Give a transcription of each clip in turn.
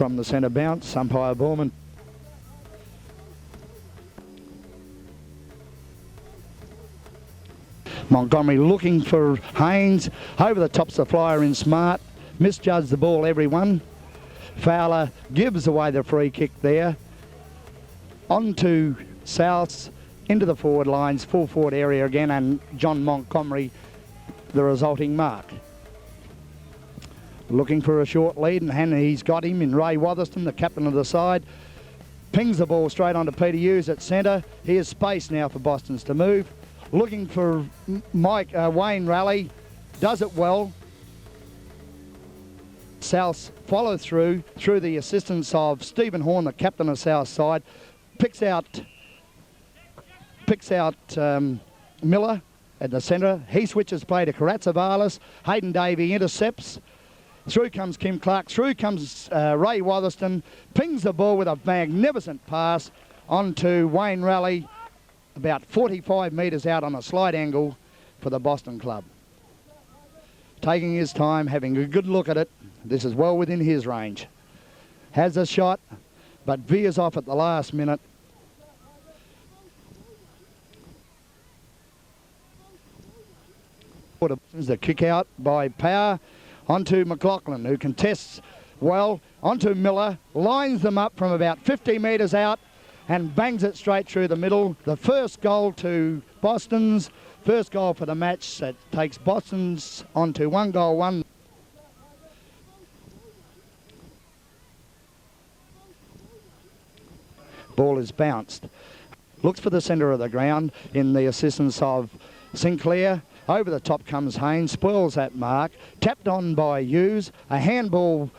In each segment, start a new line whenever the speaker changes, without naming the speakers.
from the centre bounce, umpire Borman. Montgomery looking for Haynes. Over the top's the flyer in smart. Misjudged the ball, everyone. Fowler gives away the free kick there. On to South, into the forward lines, full forward area again, and John Montgomery, the resulting mark. Looking for a short lead, and he's got him in Ray Watherston, the captain of the side. Pings the ball straight onto Peter Hughes at centre. Here's space now for Boston's to move. Looking for Wayne Raleigh, does it well. South follow through the assistance of Stephen Horn, the captain of South side. Picks out Miller at the centre. He switches play to Karatsavalis. Haydn Davey intercepts. Through comes Kym Clarke. Through comes Ray Watherston. Pings the ball with a magnificent pass onto Wayne Raleigh, about 45 metres out on a slight angle for the Boston club. Taking his time, having a good look at it. This is well within his range. Has a shot, but veers off at the last minute. The kick out by Power onto McLaughlin, who contests well. Onto Miller, lines them up from about 50 metres out and bangs it straight through the middle. The first goal to Boston's, first goal for the match. That takes Boston's onto 1-1. Ball is bounced. Looks for the centre of the ground in the assistance of Sinclair. Over the top comes Haynes, spoils that mark. Tapped on by Hughes. A handball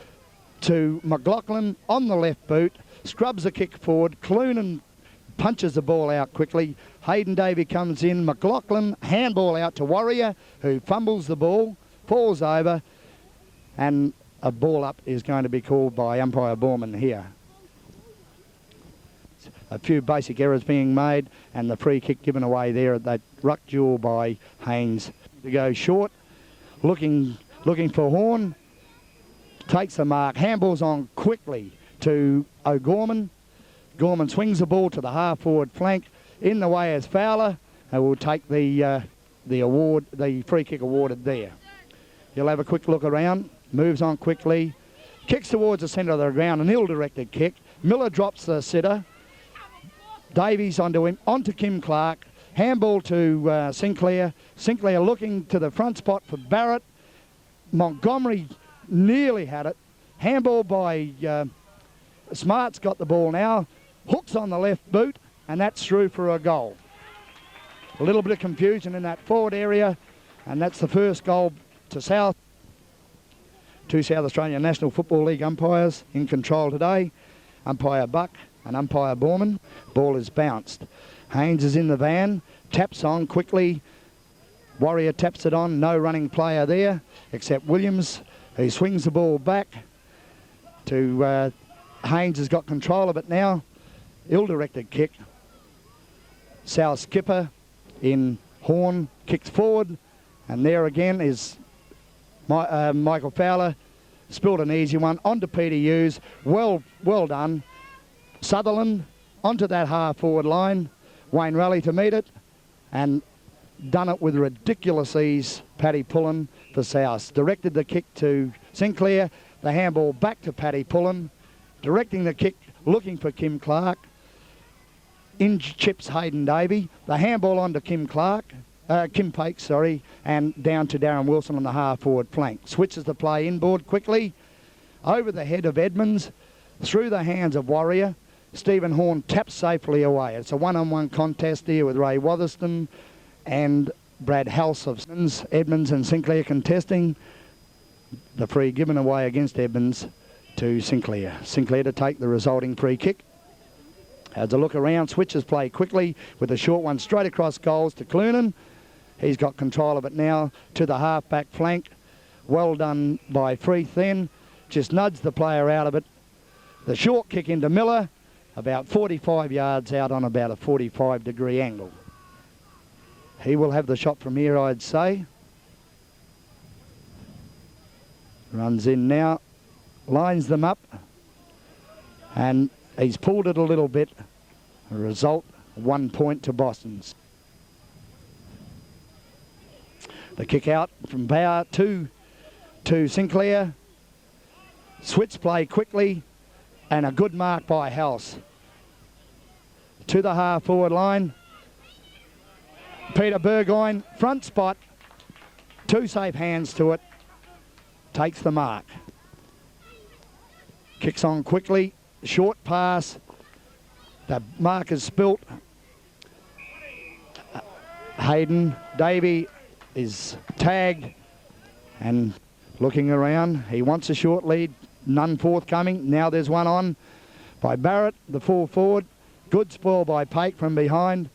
to McLaughlin on the left boot. Scrubs the kick forward. Clunan punches the ball out quickly. Haydn Davey comes in. McLaughlin, handball out to Warrior, who fumbles the ball, falls over, and a ball up is going to be called by umpire Borman here. A few basic errors being made, and the free kick given away there at that ruck duel by Haynes. To go short, looking for Horn, takes the mark, handballs on quickly to O'Gorman. Gorman swings the ball to the half-forward flank. In the way is Fowler, and will take the free kick awarded there. He'll have a quick look around, moves on quickly, kicks towards the centre of the ground, an ill-directed kick. Miller drops the sitter. Davies onto him, onto Kym Clarke. Handball to Sinclair. Sinclair looking to the front spot for Barrett. Montgomery nearly had it. Handball by Smart's got the ball now. Hooks on the left boot, and that's through for a goal. A little bit of confusion in that forward area, and that's the first goal to South. Two South Australian National Football League umpires in control today. Umpire Buck and umpire Borman. Ball is bounced. Haynes is in the van, taps on quickly. Warrior taps it on, no running player there except Williams, who swings the ball back to Haynes. Has got control of it now. Ill-directed kick. South skipper in Horn kicks forward, and there again is Michael Fowler. Spilled an easy one onto Peter Hughes. Well done. Sutherland onto that half-forward line. Wayne Raleigh to meet it, and done it with ridiculous ease. Paddy Pullen for South. Directed the kick to Sinclair. The handball back to Paddy Pullen. Directing the kick, looking for Kym Clarke. In chips Haydn Davey. The handball onto Kym Pake, and down to Darren Wilson on the half-forward flank. Switches the play inboard quickly. Over the head of Edmonds. Through the hands of Warrior. Stephen Horn taps safely away. It's a one-on-one contest here with Ray Watherston and Brad House of Edmonds and Sinclair contesting. The free given away against Edmonds to Sinclair. Sinclair to take the resulting free kick. Has a look around, switches play quickly with a short one straight across goals to Clunan. He's got control of it now to the half-back flank. Well done by Freeth then. Just nudged the player out of it. The short kick into Miller, about 45 yards out on about a 45-degree angle. He will have the shot from here, I'd say. Runs in now, lines them up. And he's pulled it a little bit. The result, 1 point to Boston's. The kick out from Bauer to Sinclair. Switch play quickly, and a good mark by House. To the half-forward line. Peter Burgoyne, front spot. 2 safe hands to it. Takes the mark. Kicks on quickly. Short pass. The mark is spilt. Haydn Davey is tagged and looking around. He wants a short lead. None forthcoming. Now there's one on by Barrett, the full forward. Good spoil by Pake from behind.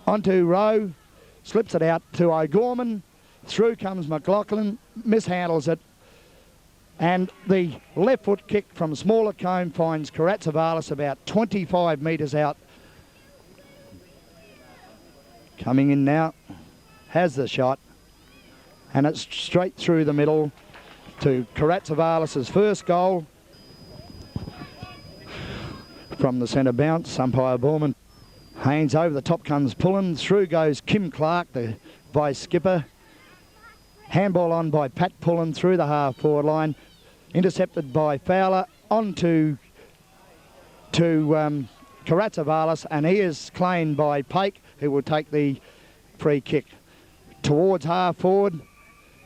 Onto Rowe. Slips it out to O'Gorman. Through comes McLaughlin. Mishandles it. And the left foot kick from Smaller Combe finds Karatsavalis about 25 metres out. Coming in now. Has the shot. And it's straight through the middle to Karatsavalis' first goal. From the centre bounce, umpire Borman. Haynes over the top comes Pullen. Through goes Kym Clarke, the vice skipper. Handball on by Pat Pullen through the half-forward line. Intercepted by Fowler. On to Karatsavalis, and he is claimed by Pake, who will take the free kick towards half-forward,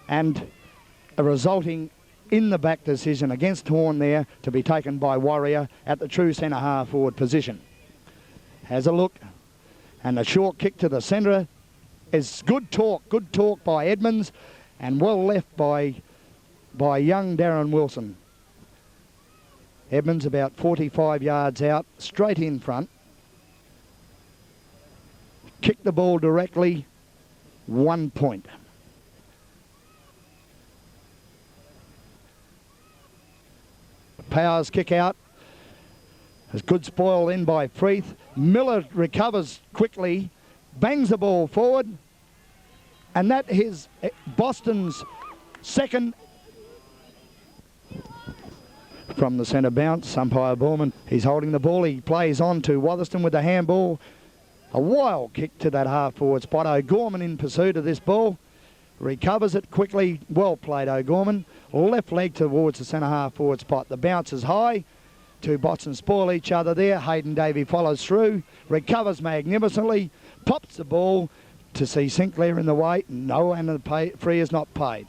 and a resulting in the back decision against Horn there to be taken by Warrior at the true centre half-forward position. Has a look, and a short kick to the centre is good talk by Edmonds, and well left by young Darren Wilson. Edmonds about 45 yards out, straight in front. Kick the ball directly, 1 point. Powers kick out. There's good spoil in by Freeth. Miller recovers quickly, bangs the ball forward, and that is Boston's second. From the centre bounce, umpire Borman, he's holding the ball. He plays on to Watherston with the handball. A wild kick to that half-forward spot. O'Gorman in pursuit of this ball. Recovers it quickly. Well played, O'Gorman. Left leg towards the centre half-forward spot. The bounce is high. 2 Boston spoil each other there. Haydn Davey follows through. Recovers magnificently. Pops the ball to see Sinclair in the way. No, and the free is not paid.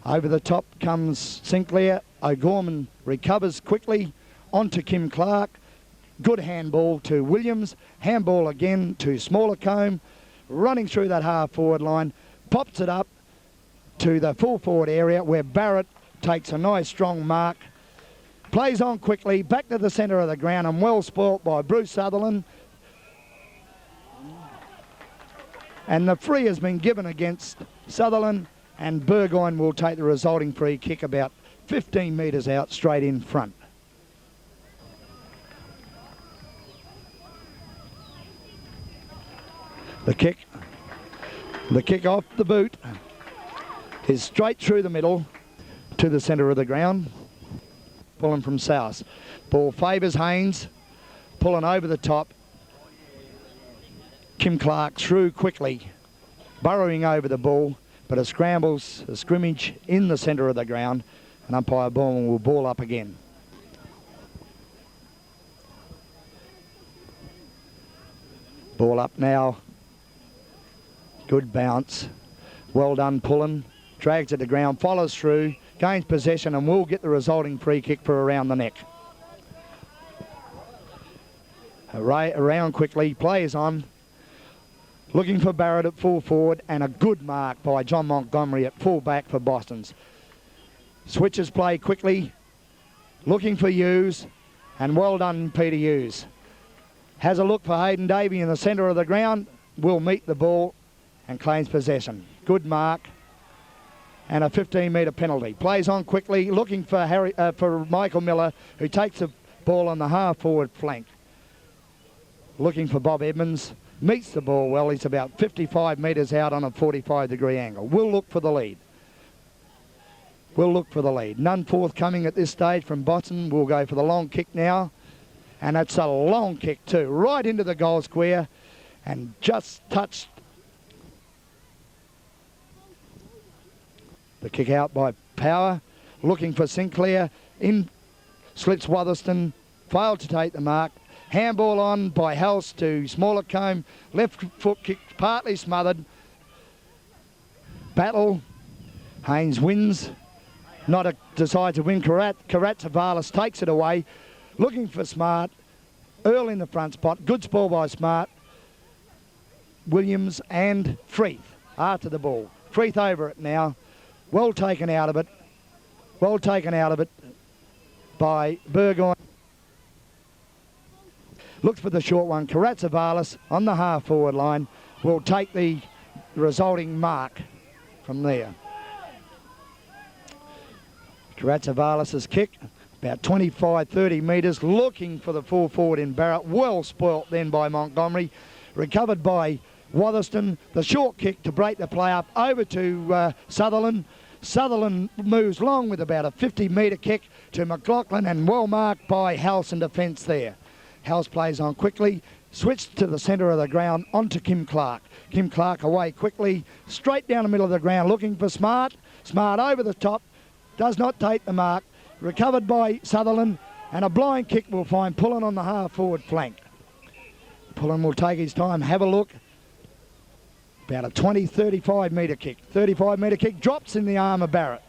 Over the top comes Sinclair. O'Gorman recovers quickly. On to Kym Clarke. Good handball to Williams. Handball again to Smaller Combe. Running through that half-forward line. Pops it up to the full forward area where Barrett takes a nice strong mark. Plays on quickly, back to the centre of the ground, and well spoilt by Bruce Sutherland. And the free has been given against Sutherland, and Burgoyne will take the resulting free kick about 15 metres out, straight in front. The kick off the boot is straight through the middle to the centre of the ground. Pulling from South. Ball favours Haynes. Pulling over the top. Kym Clarke through quickly. Burrowing over the ball, but a scrimmage in the centre of the ground, and umpire Bowman will ball up again. Ball up now. Good bounce. Well done, Pullen. Drags it to ground, follows through, gains possession, and will get the resulting free kick for around the neck. Around quickly, plays on. Looking for Barrett at full forward, and a good mark by John Montgomery at full back for Boston's. Switches play quickly. Looking for Hughes, and well done, Peter Hughes. Has a look for Haydn Davey in the centre of the ground. Will meet the ball and claims possession. Good mark. And a 15-metre penalty. Plays on quickly, looking for Michael Miller, who takes the ball on the half-forward flank. Looking for Bob Edmonds. Meets the ball well. He's about 55 metres out on a 45-degree angle. Will look for the lead. will look for the lead. None forthcoming at this stage from Boston. We'll go for the long kick now. And that's a long kick too, right into the goal square and just touched the kick out by Power. Looking for Sinclair. In slits Watherston. Failed to take the mark. Handball on by House to Smallacombe. Left foot kick partly smothered. Battle. Haynes wins. Decides to win. Karatzawalis takes it away. Looking for Smart. Earl in the front spot. Good spoil by Smart. Williams and Freeth after the ball. Freeth over it now. Well taken out of it. Well taken out of it by Burgoyne. Looks for the short one. Karatzawalis on the half-forward line will take the resulting mark from there. Karatzawalis' kick, about 25, 30 metres, looking for the full forward in Barrett. Well spoilt then by Montgomery. Recovered by Watherston. The short kick to break the play up over to Sutherland. Sutherland moves long with about a 50-metre kick to McLaughlin, and well marked by House in defence there. House plays on quickly, switched to the centre of the ground onto Kym Clarke. Kym Clarke away quickly, straight down the middle of the ground, looking for Smart. Smart over the top, does not take the mark. Recovered by Sutherland, and a blind kick will find Pullen on the half-forward flank. Pullen will take his time, have a look. About a 20, 35-metre kick. 35-metre kick drops in the arm of Barrett.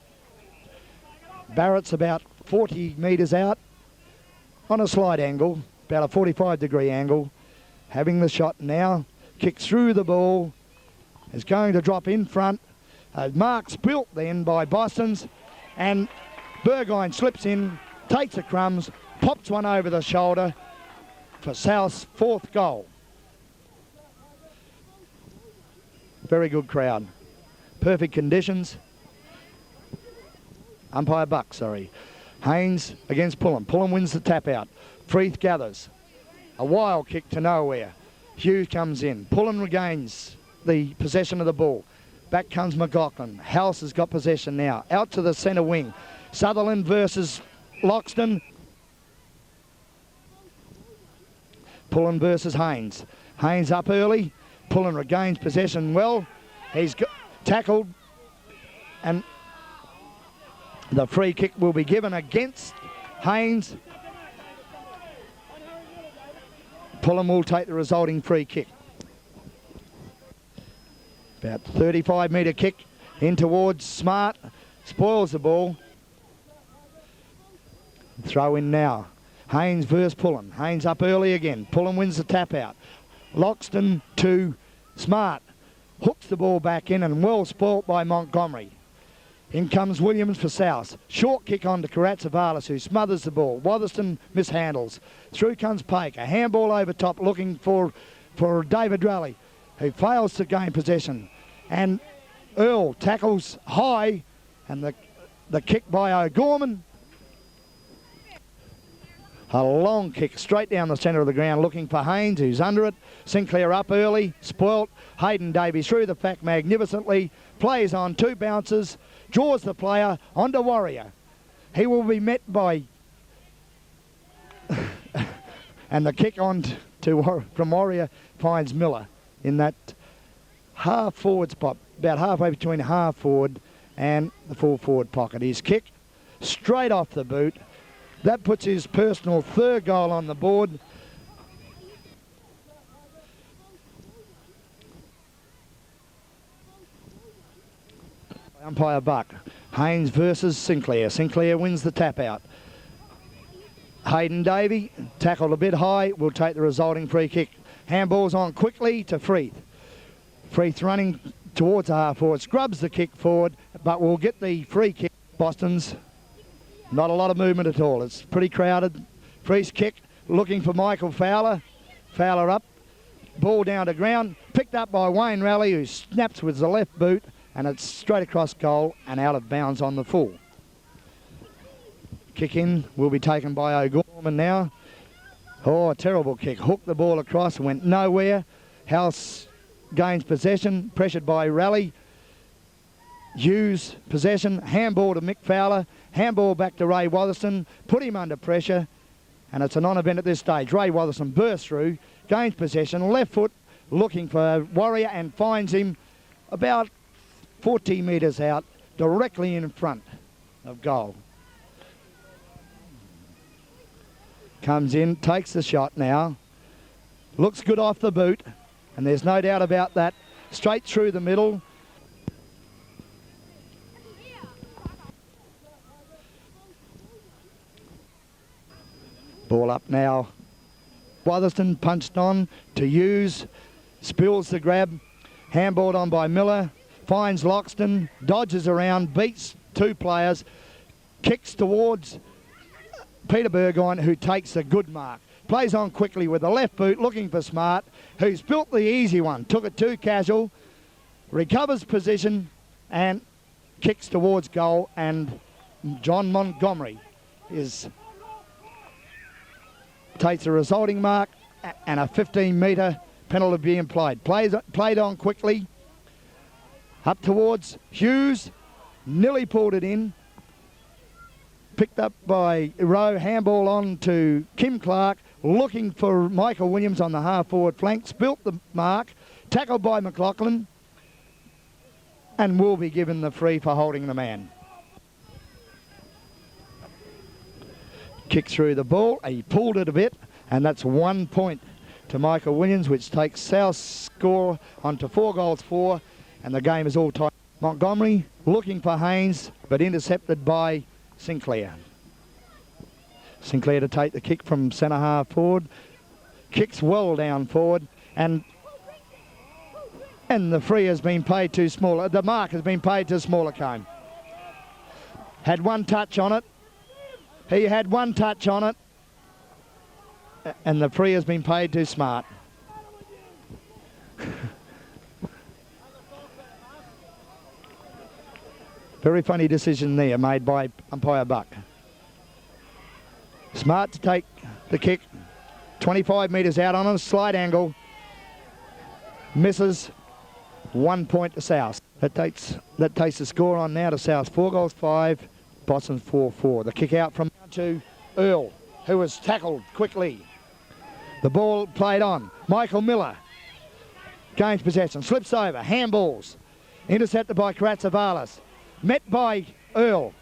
Barrett's about 40 metres out on a slight angle, about a 45-degree angle. Having the shot now. Kick through the ball. Is going to drop in front. Mark's built then by Boston's. And Burgoyne slips in, takes the crumbs, pops one over the shoulder for South's fourth goal. Very good crowd. Perfect conditions. Umpire Buck, sorry. Haynes against Pullen. Pullen wins the tap out. Freeth gathers. A wild kick to nowhere. Hughes comes in. Pullen regains the possession of the ball. Back comes McLaughlin. House has got possession now. Out to the centre wing. Sutherland versus Loxton. Pullen versus Haynes. Haynes up early. Pullen regains possession well. He's tackled, and the free kick will be given against Haynes. Pullen will take the resulting free kick. About 35-metre kick in towards Smart. Spoils the ball. Throw in now. Haynes versus Pullen. Haynes up early again. Pullen wins the tap out. Loxton to Smart. Hooks the ball back in and well spoilt by Montgomery. In comes Williams for South. Short kick on to Karatzawalis, who smothers the ball. Watherston mishandles. Through comes Pake. A handball over top looking for David Raleigh, who fails to gain possession. And Earl tackles high, and the kick by O'Gorman. A long kick straight down the centre of the ground looking for Haynes, who's under it. Sinclair up early, spoilt. Haydn Davey through the pack magnificently. Plays on, two bounces, draws the player onto Warrior. He will be met by... and the kick on from Warrior finds Miller in that half-forward spot, about halfway between half-forward and the full-forward pocket. His kick straight off the boot. That puts his personal third goal on the board. Umpire Buck. Haynes versus Sinclair. Sinclair wins the tap out. Haydn Davey, tackled a bit high, will take the resulting free kick. Handballs on quickly to Freeth. Freeth running towards the half forward, scrubs the kick forward, but will get the free kick. Boston's. Not a lot of movement at all. It's pretty crowded. Freeth's kick, looking for Michael Fowler. Fowler up. Ball down to ground. Picked up by Wayne Raleigh, who snaps with the left boot, and it's straight across goal and out of bounds on the full. Kick in will be taken by O'Gorman now. Oh, a terrible kick. Hooked the ball across, went nowhere. House gains possession, pressured by Raleigh. Hughes possession, handball to Mick Fowler, handball back to Ray Watherston, put him under pressure, and it's a non-event at this stage. Ray Watherston bursts through, gains possession, left foot, looking for Warrior and finds him about 40 metres out, directly in front of goal. Comes in, takes the shot now, looks good off the boot, and there's no doubt about that. Straight through the middle. Ball up now. Watherston punched on to Hughes, spills the grab, handballed on by Miller, finds Loxton, dodges around, beats two players, kicks towards Peter Burgoyne, who takes a good mark. Plays on quickly with the left boot, looking for Smart, who's built the easy one, took it too casual, recovers position and kicks towards goal, and John Montgomery takes a resulting mark and a 15-metre penalty being played. Played on quickly, up towards Hughes, nearly pulled it in, picked up by Rowe, handball on to Kym Clarke, looking for Michael Williams on the half-forward flank, spilt the mark, tackled by McLaughlin, and will be given the free for holding the man. Kick through the ball, he pulled it a bit, and that's 1 point to Michael Williams, which takes South's score onto 4-4, and the game is all tied. Montgomery looking for Haynes, but intercepted by Sinclair. Sinclair to take the kick from centre half forward, kicks well down forward, and the free has been paid too small. The mark has been paid to Smallacombe. Had one touch on it. He had one touch on it, and the free has been paid too Smart. Very funny decision there made by umpire Buck. Smart to take the kick, 25 metres out on a slight angle, misses, 1 point to South. That takes the score on now to South, 4-5, Boston 4-4. The kick out from to Earl, who was tackled quickly. The ball played on. Michael Miller gains possession, slips over, handballs, intercepted by Karatsavalis, met by Earl.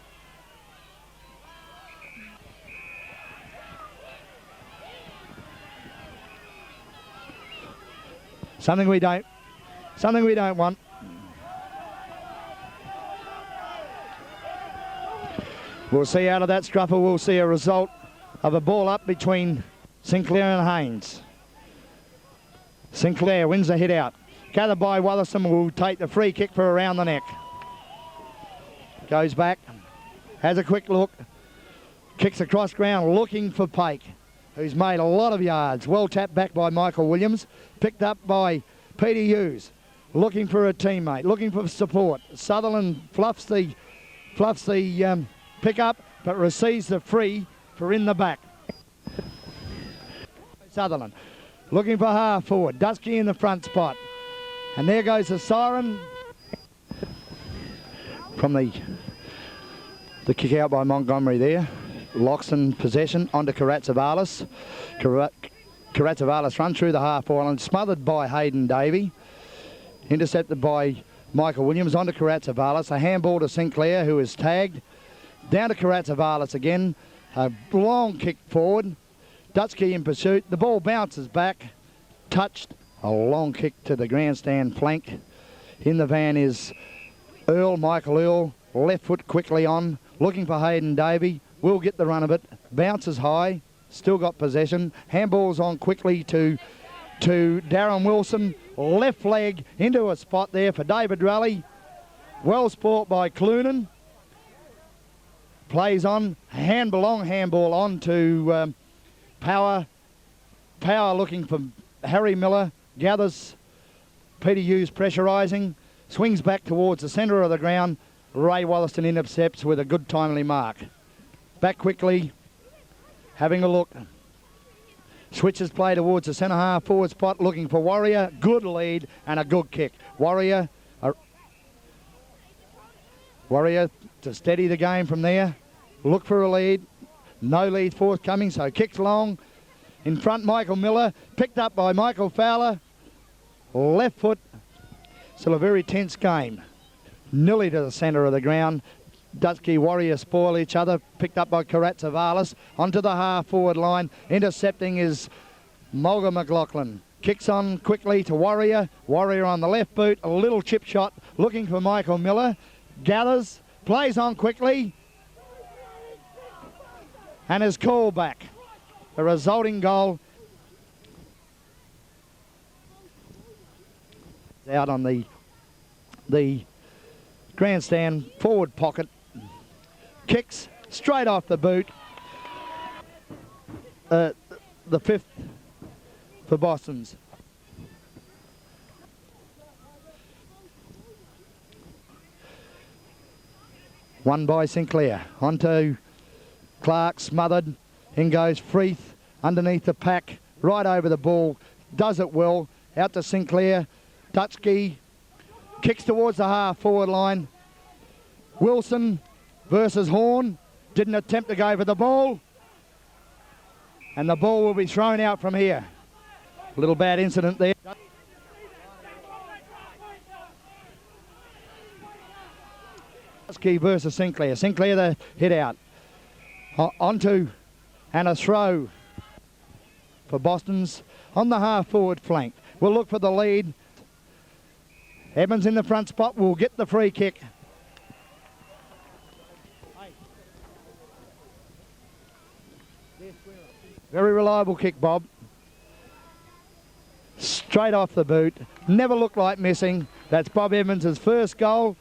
Something we don't want. We'll see out of that scruffle, we'll see a result of a ball up between Sinclair and Haynes. Sinclair wins the hit out. Gathered by Watherston, will take the free kick for around the neck. Goes back, has a quick look, kicks across ground looking for Pake, who's made a lot of yards. Well tapped back by Michael Williams, picked up by Peter Hughes, looking for a teammate, looking for support. Sutherland fluffs the pick up, but receives the free for in the back. Sutherland looking for half forward, Dusky in the front spot, and there goes the siren from the kick out by Montgomery there. Loxton possession onto Karatsavalis. Karatsavalis run through the half forward, smothered by Haydn Davey, intercepted by Michael Williams onto Karatsavalis. A handball to Sinclair, who is tagged. Down to Karatsavalis again. A long kick forward. Dutski in pursuit. The ball bounces back. Touched. A long kick to the grandstand flank. In the van is Earl, Michael Earl. Left foot quickly on. Looking for Haydn Davey. Will get the run of it. Bounces high. Still got possession. Handballs on quickly to Darren Wilson. Left leg into a spot there for David Raleigh. Well sport by Clunan. Plays on, long handball on to Power. Power looking for Harry Miller, gathers Peter Hughes pressurising, swings back towards the centre of the ground. Ray Watherston intercepts with a good timely mark. Back quickly, having a look. Switches play towards the centre half forward spot, looking for Warrior. Good lead and a good kick. Warrior Warrior to steady the game from there. Look for a lead. No lead forthcoming, so kicks long. In front, Michael Miller, picked up by Michael Fowler. Left foot. Still a very tense game. Nearly to the centre of the ground. Dutchkey Warrior spoil each other. Picked up by Karatsavalis. Onto the half-forward line. Intercepting is Mulga McLaughlin. Kicks on quickly to Warrior. Warrior on the left boot. A little chip shot. Looking for Michael Miller. Gathers. Plays on quickly. And is called back. The resulting goal out on the grandstand forward pocket. Kicks straight off the boot. The fifth for Boston's. Won by Sinclair. Onto Clarke, smothered. In goes Freeth underneath the pack, right over the ball. Does it well. Out to Sinclair. Dutchkey kicks towards the half-forward line. Wilson versus Horn. Didn't attempt to go for the ball. And the ball will be thrown out from here. A little bad incident there. Dutchkey versus Sinclair. Sinclair the hit out. Onto and a throw for Boston's on the half-forward flank. We'll look for the lead. Evans in the front spot will get the free kick. Very reliable kick, Bob. Straight off the boot. Never looked like missing. That's Bob Evans' first goal.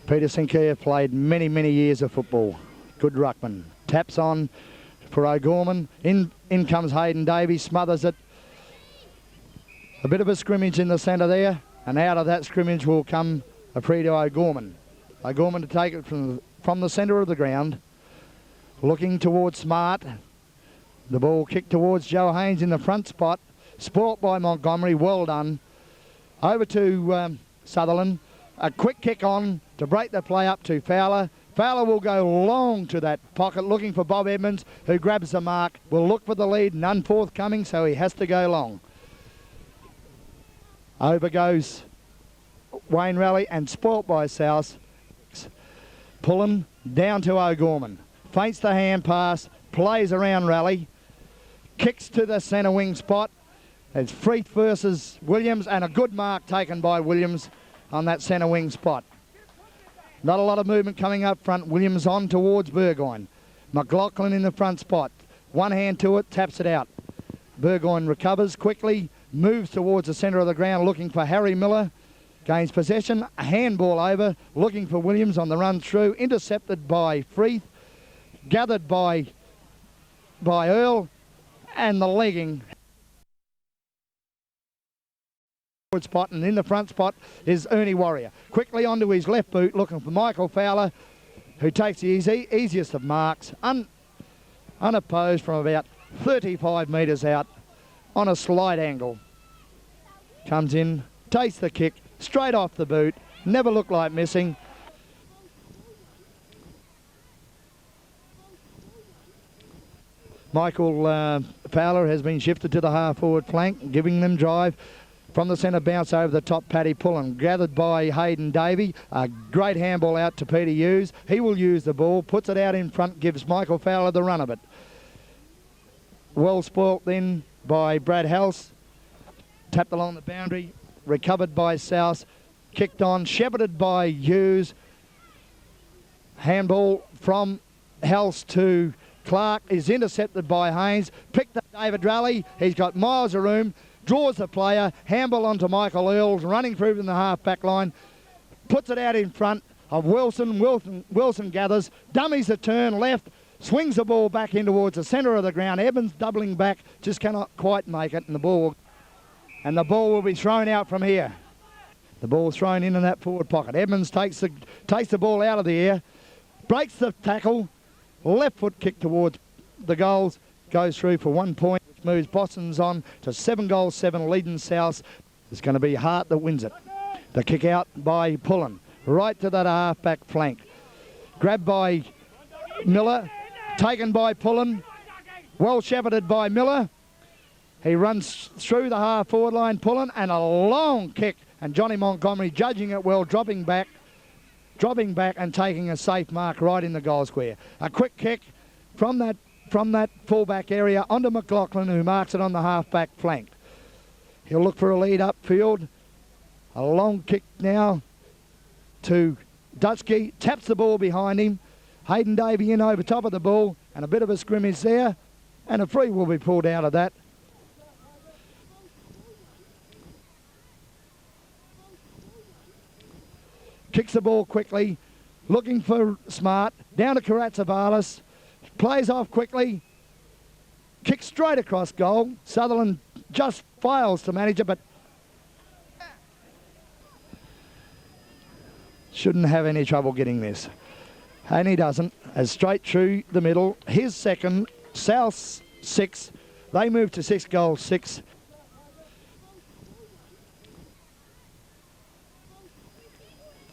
Peter Sinclair played many, many years of football. Good ruckman. Taps on for O'Gorman. In comes Haydn Davey, smothers it. A bit of a scrimmage in the centre there, and out of that scrimmage will come a free to O'Gorman. O'Gorman to take it from the centre of the ground. Looking towards Smart. The ball kicked towards Joe Haynes in the front spot. Sport by Montgomery, well done. Over to Sutherland. A quick kick on to break the play up to Fowler. Fowler will go long to that pocket looking for Bob Edmonds, who grabs the mark. Will look for the lead, none forthcoming, so he has to go long. Over goes Wayne Raleigh and spoilt by South. Pullen down to O'Gorman. Feints the hand pass, plays around Raleigh. Kicks to the centre wing spot. It's Freeth versus Williams, and a good mark taken by Williams on that centre wing spot. Not a lot of movement coming up front. Williams on towards Burgoyne. McLaughlin in the front spot. One hand to it, taps it out. Burgoyne recovers quickly, moves towards the centre of the ground looking for Harry Miller. Gains possession, a handball over, looking for Williams on the run through. Intercepted by Freeth. Gathered by Earl. And the legging. Spot, and in the front spot is Ernie Warrior. Quickly onto his left boot looking for Michael Fowler, who takes the easiest of marks, unopposed from about 35 metres out on a slight angle. Comes in, takes the kick, straight off the boot, never looked like missing. Michael Fowler has been shifted to the half-forward flank, giving them drive. From the centre bounce over the top, Paddy Pullen, gathered by Haydn Davey. A great handball out to Peter Hughes. He will use the ball, puts it out in front, gives Michael Fowler the run of it. Well spoilt then by Brad House. Tapped along the boundary, recovered by South. Kicked on, shepherded by Hughes. Handball from House to Clarke is intercepted by Haynes. Picked up David Raleigh. He's got miles of room. Draws the player, handball onto Michael Earls, running through from the half-back line, puts it out in front of Wilson. Wilson gathers, dummies the turn left, swings the ball back in towards the centre of the ground. Evans doubling back, just cannot quite make it, and the ball will be thrown out from here. The ball thrown in that forward pocket. Evans takes the ball out of the air, breaks the tackle, left foot kick towards the goals, goes through for 1 point. Moves Boston's on to 7 goals, 7, leading South. It's going to be Hart that wins it. The kick out by Pullen, right to that half-back flank. Grabbed by Miller, taken by Pullen, well shepherded by Miller. He runs through the half-forward line, Pullen, and a long kick. And Johnny Montgomery judging it well, dropping back and taking a safe mark right in the goal square. A quick kick from that fullback area onto McLaughlin, who marks it on the half-back flank. He'll look for a lead upfield. A long kick now to Dutchke, taps the ball behind him. Haydn Davey in over top of the ball, and a bit of a scrimmage there, and a free will be pulled out of that. Kicks the ball quickly, looking for Smart, down to Karatsavalis, plays off quickly, kicks straight across goal. Sutherland just fails to manage it, but shouldn't have any trouble getting this. And he doesn't, as straight through the middle. His second, South's 6. They move to 6 goals, 6.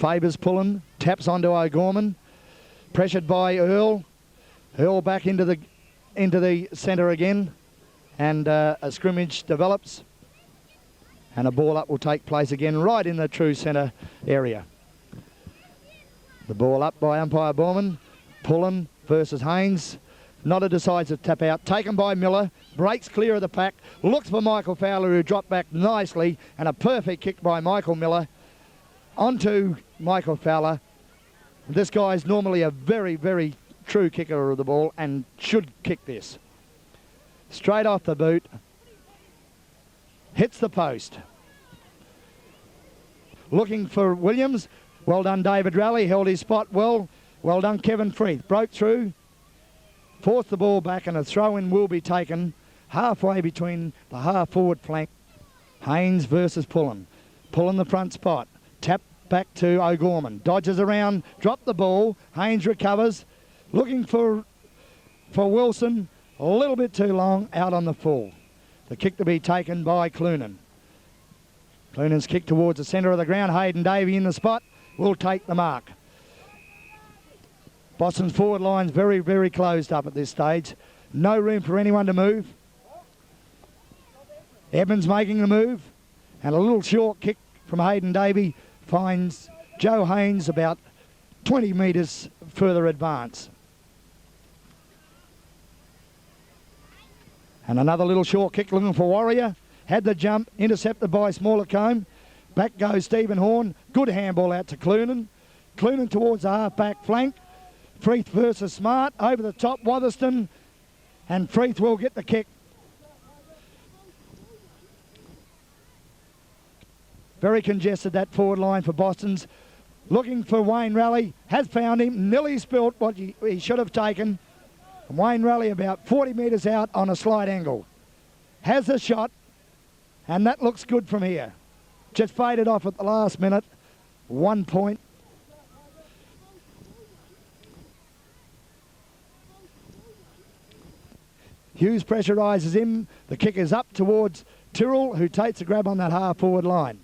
Favours Pullen, taps onto O'Gorman, pressured by Earl. Earl back into the centre again, and a scrimmage develops, and a ball up will take place again right in the true centre area. The ball up by umpire Borman. Pullen versus Haynes. Not a decisive tap out. Taken by Miller. Breaks clear of the pack. Looks for Michael Fowler, who dropped back nicely, and a perfect kick by Michael Miller onto Michael Fowler. This guy is normally a very, very true kicker of the ball and should kick this. Straight off the boot. Hits the post. Looking for Williams. Well done, David Raleigh. Held his spot well. Well done, Kevin Freeth. Broke through. Forced the ball back, and a throw-in will be taken halfway between the half-forward flank. Haynes versus Pullen. Pullen the front spot. Tap back to O'Gorman. Dodges around. Dropped the ball. Haynes recovers. Looking for Wilson. A little bit too long. Out on the full. The kick to be taken by Clunan. Clunan's kick towards the centre of the ground. Haydn Davey in the spot. Will take the mark. Boston's forward line's very, very closed up at this stage. No room for anyone to move. Evans making the move. And a little short kick from Haydn Davey finds Joe Haynes about 20 metres further advance. And another little short kick looking for Warrior. Had the jump, intercepted by Smallacombe. Back goes Stephen Horn. Good handball out to Clunan. Clunan towards the half-back flank. Freeth versus Smart. Over the top, Watherston. And Freeth will get the kick. Very congested, that forward line for Boston's. Looking for Wayne Raleigh. Has found him. Nearly spilt what he should have taken. And Wayne Raleigh about 40 metres out on a slight angle. Has a shot. And that looks good from here. Just faded off at the last minute. 1 point. Hughes pressurises him. The kick is up towards Tyrrell, who takes a grab on that half-forward line.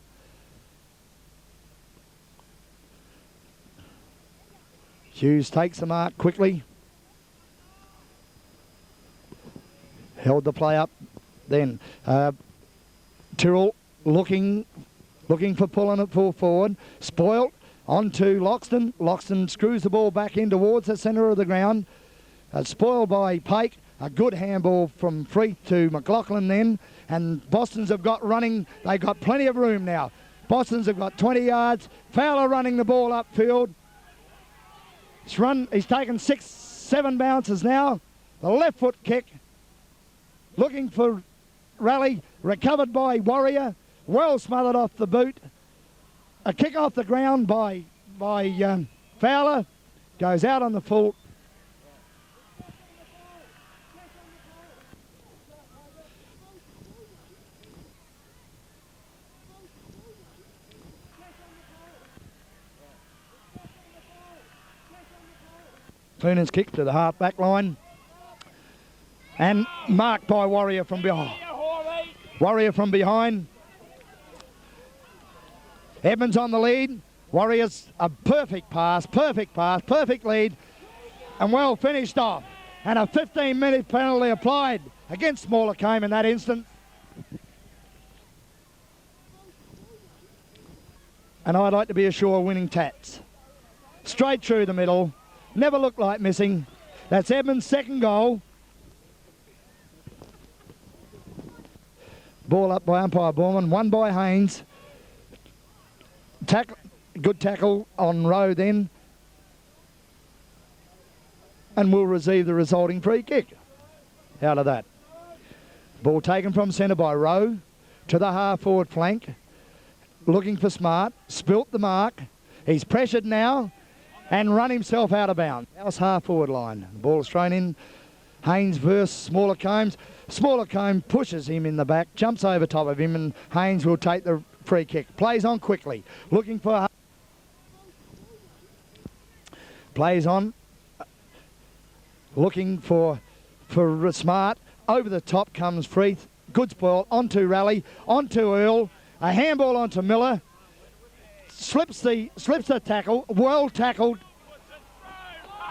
Hughes takes the mark quickly. Held the play up then. Tyrrell looking for Pullen at full forward. Spoilt onto Loxton. Loxton screws the ball back in towards the centre of the ground. Spoiled by Pake. A good handball from Freeth to McLaughlin then. And Boston's have got running. They've got plenty of room now. Boston's have got 20 yards. Fowler running the ball upfield. He's taken 6-7 bounces now. The left foot kick. Looking for Raleigh. Recovered by Warrior. Well smothered off the boot. A kick off the ground by Fowler. Goes out on the full. Clunan's kick to the half-back line. And marked by Warrior from behind. Warrior from behind. Edmonds on the lead. Warriors, a perfect pass, perfect lead, and well finished off. And a 15-minute penalty applied against Smaller Kym in that instant. And I'd like to be ashore winning tats. Straight through the middle, never looked like missing. That's Edmonds' second goal. Ball up by umpire Borman, won by Haynes. Good tackle on Rowe then. And will receive the resulting free kick out of that. Ball taken from centre by Rowe to the half-forward flank. Looking for Smart, spilt the mark. He's pressured now and run himself out of bounds. House half-forward line. The ball is thrown in. Haynes versus Smaller Kym. Smaller Kym pushes him in the back, jumps over top of him, and Haynes will take the free kick. Plays on quickly. Looking for... Plays on. Looking for Smart. Over the top comes Freeth. Good spoil. Onto Raleigh. Onto Earl. A handball onto Miller. Slips the tackle. Well tackled.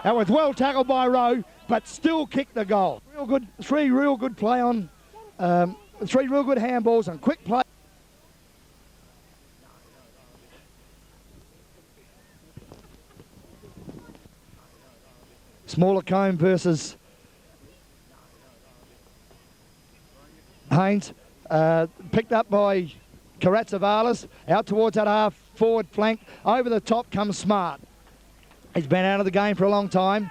That was well tackled by Rowe, but still kicked the goal. Real good. Three real good play on. Three real good handballs and quick play. Smaller Kym versus Haynes. Picked up by Karatsavalis. Out towards that half-forward flank. Over the top comes Smart. He's been out of the game for a long time.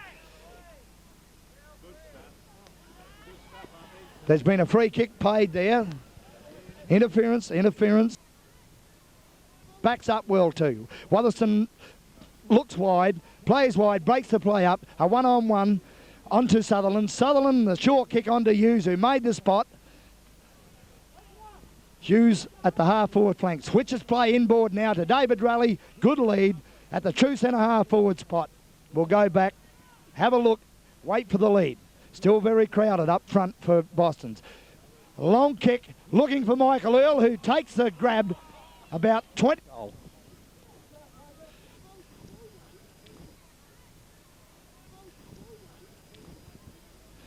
There's been a free kick paid there. Interference. Backs up well too. Watherston looks wide. Plays wide, breaks the play up, a one-on-one onto Sutherland. Sutherland, the short kick onto Hughes, who made the spot. Hughes at the half-forward flank. Switches play inboard now to David Raleigh. Good lead at the true centre half-forward spot. We'll go back, have a look, wait for the lead. Still very crowded up front for Boston's. Long kick, looking for Michael Earl, who takes the grab about 20.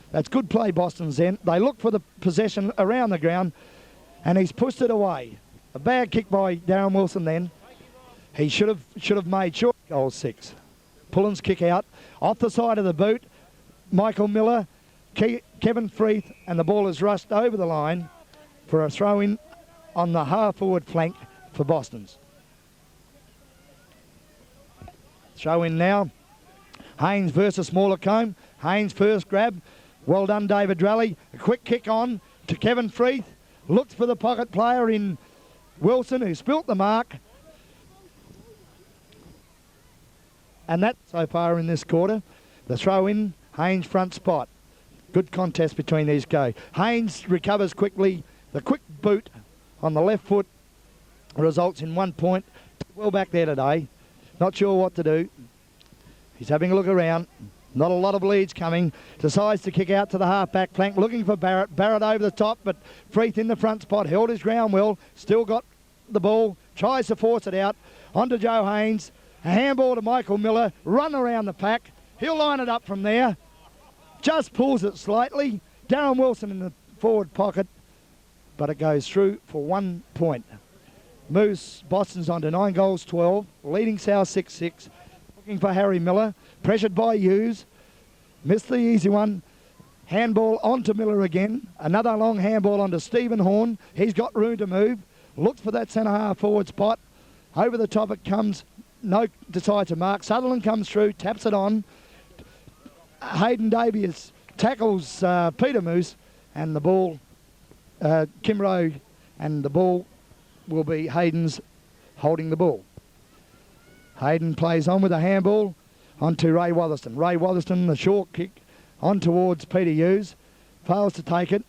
That's good play, Boston's end. They look for the possession around the ground, and he's pushed it away. A bad kick by Darren Wilson then. He should have made sure. Goal 6. Pullen's kick out. Off the side of the boot, Michael Miller, Kevin Freeth, and the ball is rushed over the line for a throw-in on the half-forward flank for Boston's. Throw-in now. Haynes versus Smaller Kym. Haynes first grab. Well done, David Raleigh. A quick kick on to Kevin Freeth. Looks for the pocket player in Wilson, who spilt the mark. And that so far in this quarter. The throw in, Haynes front spot. Good contest between these guys. Haynes recovers quickly. The quick boot on the left foot results in 1 point. Well back there today. Not sure what to do. He's having a look around. Not a lot of leads coming. Decides to kick out to the half-back flank, looking for Barrett. Barrett over the top, but Freeth in the front spot. Held his ground well. Still got the ball. Tries to force it out. On to Joe Haynes. A handball to Michael Miller. Run around the pack. He'll line it up from there. Just pulls it slightly. Darren Wilson in the forward pocket. But it goes through for 1 point. Moves Boston's on to 9 goals, 12. Leading South 6-6. Looking for Harry Miller. Pressured by Hughes. Missed the easy one. Handball onto Miller again. Another long handball onto Stephen Horn. He's got room to move. Looks for that centre half forward spot. Over the top it comes. No decide to mark. Sutherland comes through. Taps it on. Haydn Davey tackles Peter Moose. And the ball, Kym Rowe, and the ball will be Hayden's holding the ball. Haydn plays on with a handball onto Ray Watherston. Ray Watherston, the short kick on towards Peter Hughes. Fails to take it.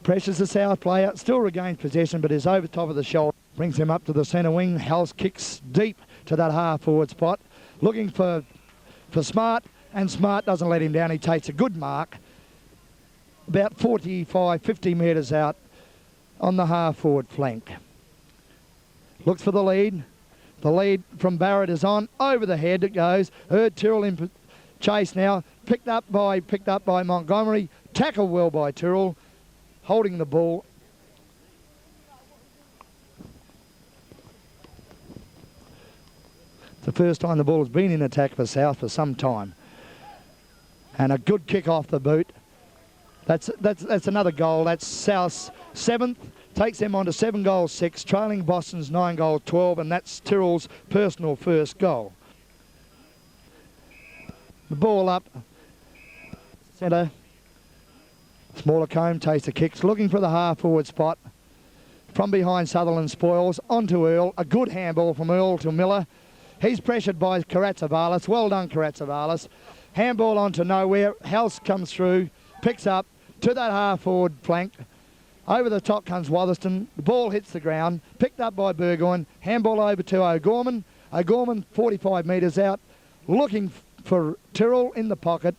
Pressures the South player. Still regains possession, but is over top of the shoulder. Brings him up to the centre wing. House kicks deep to that half-forward spot. Looking for Smart, and Smart doesn't let him down. He takes a good mark. About 45, 50 metres out on the half-forward flank. looks for the lead. The lead from Barrett is on. Over the head it goes. Tyrrell in chase now. Picked up by Montgomery. Tackled well by Tyrrell. Holding the ball. It's the first time the ball has been in attack for South for some time. And a good kick off the boot. That's another goal. That's South's 7th. Takes them on to 7 goals 6, trailing Boston's 9 goals 12, and that's Tyrrell's personal first goal. The ball up. Centre. Smaller Combe takes the kicks, looking for the half-forward spot. From behind Sutherland spoils, onto Earl. A good handball from Earl to Miller. He's pressured by Karatsavalis. Well done, Karatsavalis. Handball onto nowhere. House comes through, picks up to that half-forward flank. Over the top comes Watherston. The ball hits the ground. Picked up by Burgoyne. Handball over to O'Gorman. O'Gorman 45 metres out. Looking for Tyrrell in the pocket.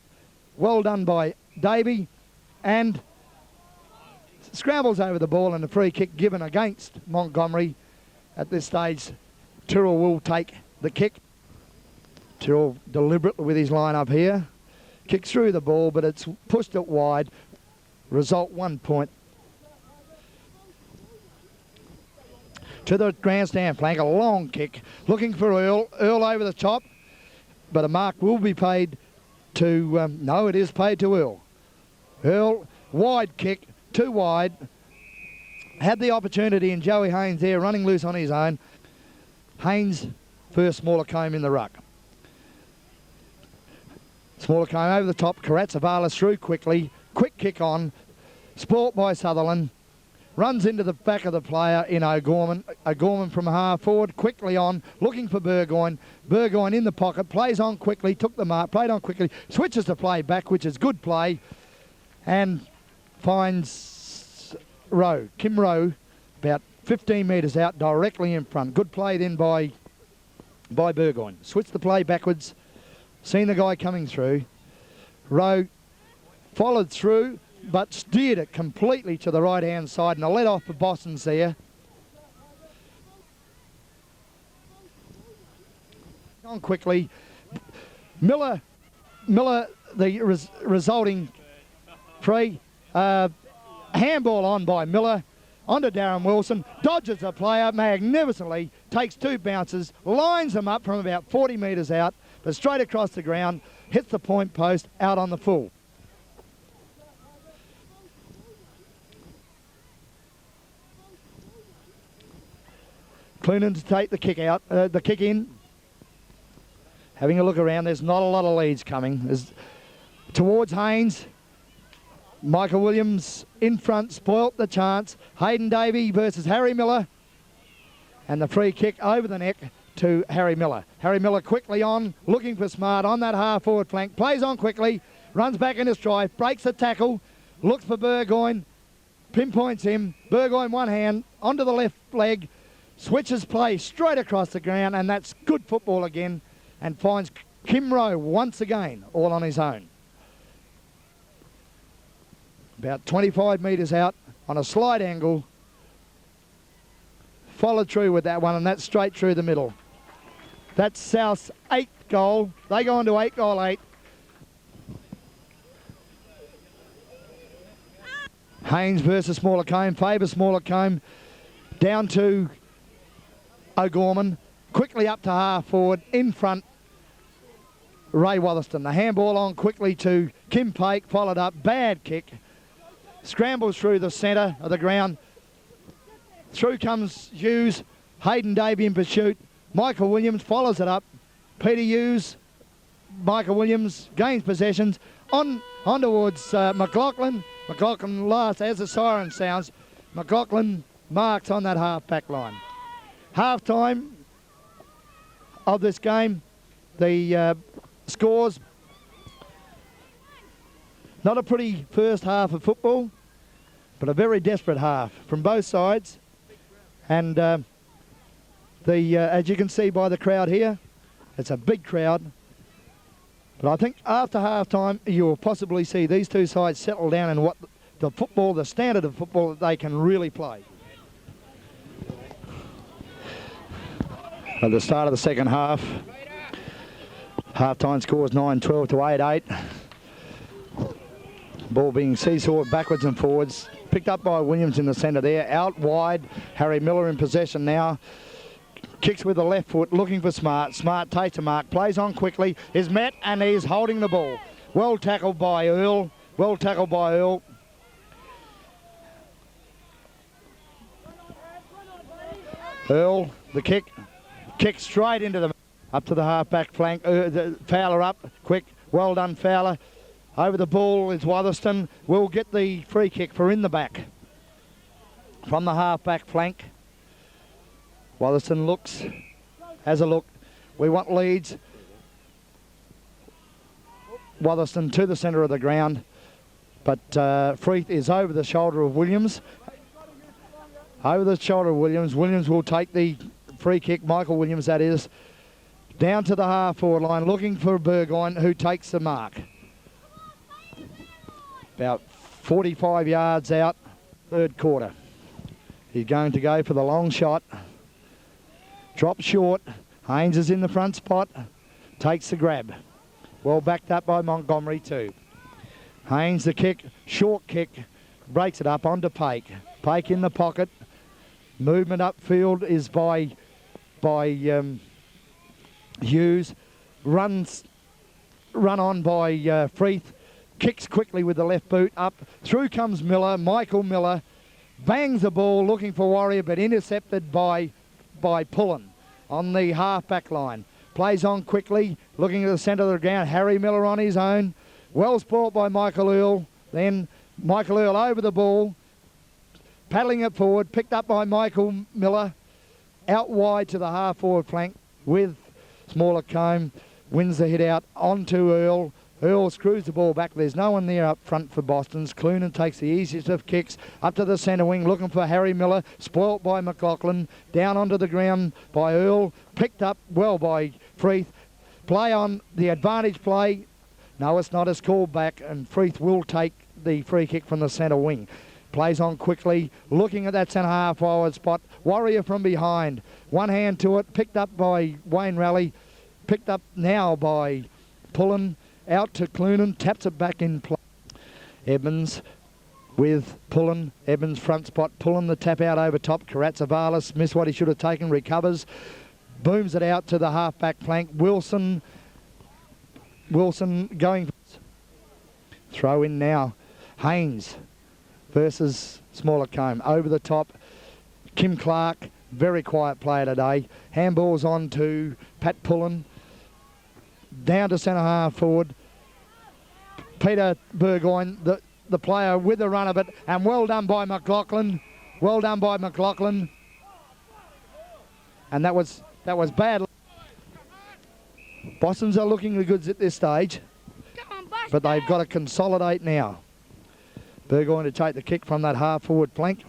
Well done by Davey. And scrambles over the ball and a free kick given against Montgomery. At this stage, Tyrrell will take the kick. Tyrrell deliberately with his line up here. Kicks through the ball, but it's pushed it wide. Result 1 point. To the grandstand flank, a long kick, looking for Earl. Earl over the top, but a mark will be paid to, no, it is paid to Earl. Earl, wide kick, too wide. Had the opportunity, and Joey Haynes there running loose on his own. Haynes, first Smaller Combe in the ruck. Smaller Combe over the top, Karatsavalis through quickly. Quick kick on, sport by Sutherland. Runs into the back of the player in O'Gorman. O'Gorman from half forward, quickly on, looking for Burgoyne. Burgoyne in the pocket, plays on quickly, took the mark, played on quickly, switches to play back, which is good play, and finds Rowe. Kym Rowe, about 15 metres out, directly in front. Good play then by Burgoyne. Switched the play backwards, seen the guy coming through. Rowe followed through, but steered it completely to the right-hand side, and a let off for Boston's there. On quickly. Miller, the resulting free. Handball on by Miller. Onto Darren Wilson. Dodges the player magnificently. Takes 2 bounces. Lines them up from about 40 metres out, but straight across the ground. Hits the point post out on the full. Clunan to take the kick out, the kick in. Having a look around, there's not a lot of leads coming. There's towards Haynes. Michael Williams in front, spoilt the chance. Haydn Davey versus Harry Miller. And the free kick over the neck to Harry Miller. Harry Miller quickly on, looking for Smart on that half-forward flank. Plays on quickly, runs back in his stride, breaks the tackle, looks for Burgoyne, pinpoints him. Burgoyne one hand, onto the left leg, switches play straight across the ground, and that's good football again, and finds Kym Rowe once again, all on his own. About 25 metres out on a slight angle. Followed through with that one, and that's straight through the middle. That's South's 8th goal. They go on to 8 goal 8. Haynes versus Smaller Combe, favours Smaller Combe. Down to O'Gorman, quickly up to half forward, in front, Ray Watherston. The handball on quickly to Kym Clarke, followed up, bad kick. Scrambles through the centre of the ground. Through comes Hughes, Haydn Davey in pursuit. Michael Williams follows it up. Peter Hughes, Michael Williams gains possessions. On towards McLaughlin. McLaughlin last as the siren sounds. McLaughlin marks on that half-back line. Half-time of this game, the scores. Not a pretty first half of football, but a very desperate half from both sides. And as you can see by the crowd here, it's a big crowd. But I think after half-time, you'll possibly see these two sides settle down in what the standard of football that they can really play. At the start of the second half. Half-time scores 9-12 to 8-8. Ball being seesawed backwards and forwards. Picked up by Williams in the centre there. Out wide. Harry Miller in possession now. Kicks with the left foot, looking for Smart. Smart takes a mark, plays on quickly. Is met and he's holding the ball. Well tackled by Earl. Well tackled by Earl. Earl, the kick. Kick straight into the... Up to the half-back flank. Fowler up. Quick. Well done, Fowler. Over the ball is Watherston. Will get the free kick for in the back. From the half-back flank. Watherston looks. Has a look. We want leads. Watherston to the centre of the ground. But Freeth is over the shoulder of Williams. Over the shoulder of Williams. Williams will take the free kick. Michael Williams, that is. Down to the half-forward line, looking for Burgoyne, who takes the mark. About 45 yards out, third quarter. He's going to go for the long shot. Drops short. Haynes is in the front spot. Takes the grab. Well backed up by Montgomery too. Haynes the kick, short kick, breaks it up onto Pake. Pake in the pocket. Movement upfield is by Hughes. Run on by Freeth. Kicks quickly with the left boot up. Through comes Miller, Michael Miller. Bangs the ball looking for Warrior, but intercepted by Pullen on the half-back line. Plays on quickly, looking at the centre of the ground. Harry Miller on his own. Well sport by Michael Earl. Then Michael Earl over the ball. Paddling it forward, picked up by Michael Miller. Out wide to the half-forward flank with Smaller Combe. Wins the hit out onto Earl. Earl screws the ball back. There's no one there up front for Boston's. Clunan takes the easiest of kicks up to the centre wing, looking for Harry Miller. Spoilt by McLaughlin. Down onto the ground by Earl. Picked up well by Freeth. Play on the advantage play. No, it's not. It's called back, and Freeth will take the free kick from the centre wing. Plays on quickly, looking at that centre half forward spot. Warrior from behind. One hand to it, picked up by Wayne Raleigh. Picked up now by Pullen. Out to Clunan, taps it back in play. Evans with Pullen. Evans front spot. Pullen the tap out over top. Karatsavalis missed what he should have taken. Recovers. Booms it out to the half-back flank. Wilson going. Throw in now. Haynes versus Smaller Combe. Over the top. Kym Clarke. Very quiet player today. Handballs on to Pat Pullen. Down to centre half forward. Peter Burgoyne, the player with the run of it, and well done by McLaughlin. Well done by McLaughlin. And that was bad. Boston's are looking the goods at this stage, but they've got to consolidate now. Burgoyne to take the kick from that half forward flank.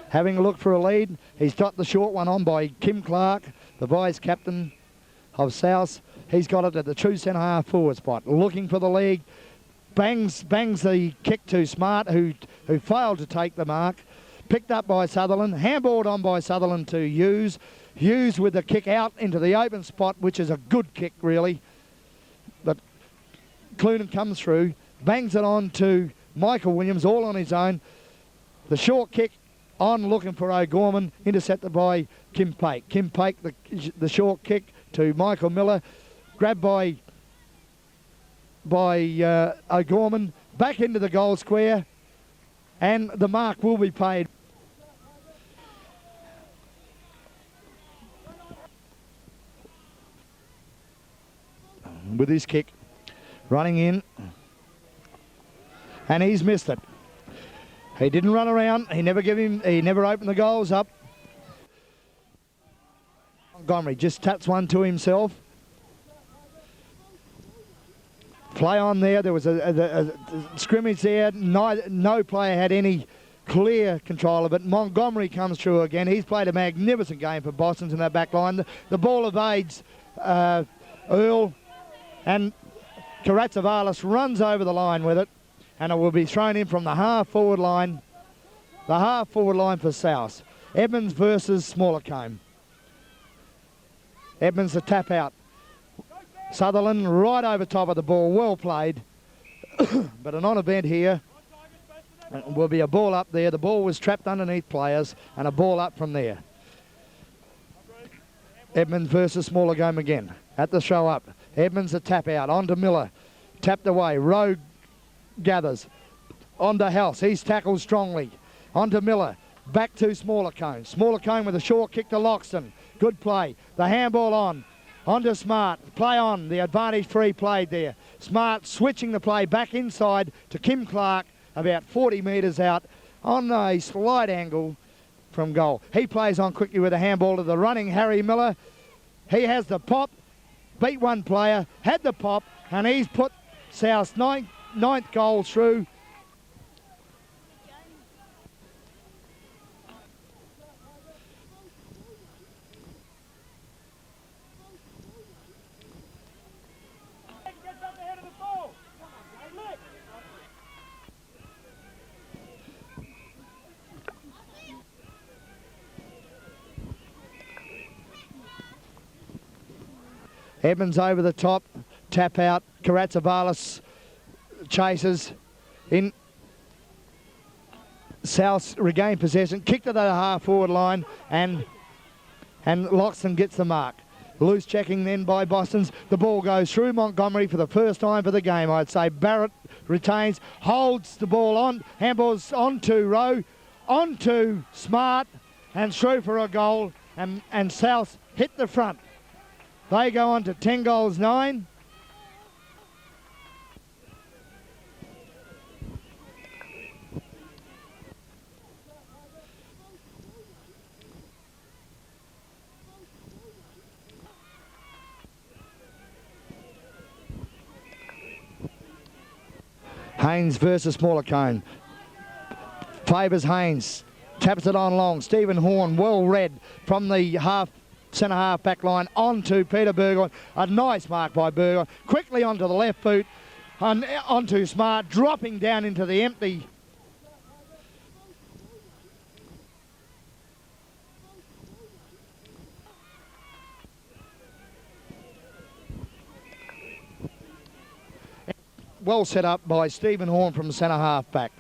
Having a look for a lead. He's got the short one on by Kym Clarke, the vice captain of South. He's got it at the true centre half forward spot. Looking for the lead. Bangs the kick to Smart, who failed to take the mark. Picked up by Sutherland. Handballed on by Sutherland to Hughes. Hughes with the kick out into the open spot, which is a good kick, really. But Clunan comes through. Bangs it on to Michael Williams, all on his own. The short kick on, looking for O'Gorman. Intercepted by Kym Clarke. Kym Clarke, the short kick to Michael Miller. Grabbed by O'Gorman, back into the goal square, and the mark will be paid. With his kick, running in, and he's missed it. He didn't run around. He never opened the goals up. Montgomery just taps one to himself. Play on there. There was a scrimmage there. No player had any clear control of it. Montgomery comes through again. He's played a magnificent game for Boston's in that back line. The ball evades Earl, and Karatsavalis runs over the line with it, and it will be thrown in from the half-forward line. The half-forward line for South. Evans versus Smaller Combe. Edmonds the tap out. Sutherland right over top of the ball. Well played. But a non-event here. Will be a ball up there. The ball was trapped underneath players and a ball up from there. Edmonds versus smaller game again. At the show up. Edmonds a tap out. On to Miller. Tapped away. Rowe gathers. On to House. He's tackled strongly. On to Miller. Back to Smaller Cone. Smaller Cone with a short kick to Loxton. Good play. The handball on. On to Smart. Play on. The advantage free played there. Smart switching the play back inside to Kym Clarke, about 40 metres out on a slight angle from goal. He plays on quickly with a handball to the running Harry Miller. He has the pop. Beat one player. Had the pop. And he's put South's ninth goal through. Edmonds over the top, tap out. Karatsavalis chases in. South regain possession, kick to the half-forward line, and Loxton gets the mark. Loose checking then by Boston's. The ball goes through Montgomery for the first time for the game, I'd say. Barrett retains, holds the ball on, handballs on to Rowe, on to Smart, and through for a goal, and South hit the front. They go on to 10 goals, 9. Haynes versus Smaller Cone. Favours Haynes. Taps it on long. Stephen Horn, well read from the centre half back line on to Peter Burgoyne. A nice mark by Burgoyne. Quickly onto the left boot. Onto Smart. Dropping down into the empty. Well set up by Stephen Horn from centre half back.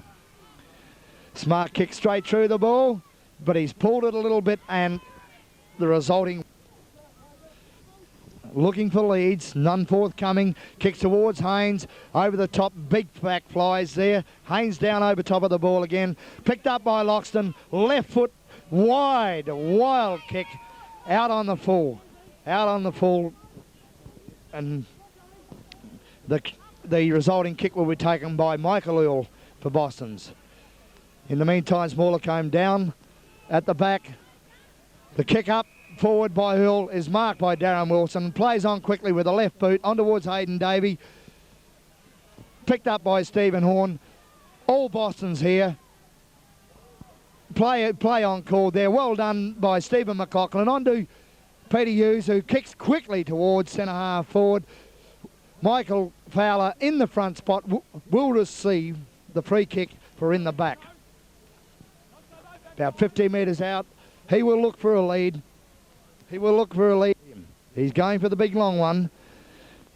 Smart kick straight through the ball, but he's pulled it a little bit, and the resulting looking for leads, none forthcoming. Kicks towards Haynes, over the top, big back flies there. Haynes down over top of the ball again, picked up by Loxton, left foot wide, wild kick, out on the full, and the resulting kick will be taken by Michael Earl for Boston's. In the meantime, Smaller came down at the back. The kick up forward by Earl is marked by Darren Wilson. Plays on quickly with a left boot on towards Haydn Davey. Picked up by Stephen Horn. All Boston's here. Play on call there. Well done by Stephen McLaughlin. On to Peter Hughes, who kicks quickly towards centre half forward. Michael Fowler in the front spot will receive the free kick for in the back. About 50 metres out. He will look for a lead. He's going for the big long one.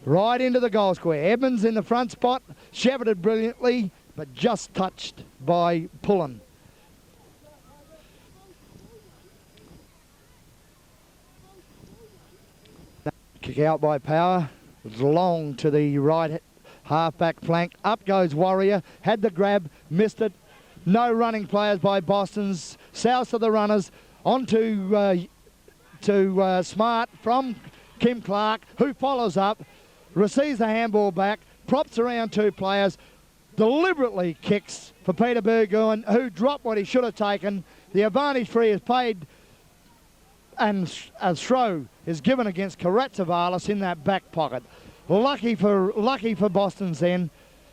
Right into the goal square. Evans in the front spot. Shepherded brilliantly, but just touched by Pullen. Kick out by Power. Long to the right half-back flank. Up goes Warrior. Had the grab, missed it. No running players by Boston's. South of the runners. On to Smart from Kym Clarke, who follows up. Receives the handball back. Props around two players. Deliberately kicks for Peter Burgoyne, who dropped what he should have taken. The advantage free is paid, and a throw is given against Karatsavalis in that back pocket. Lucky for Boston's then.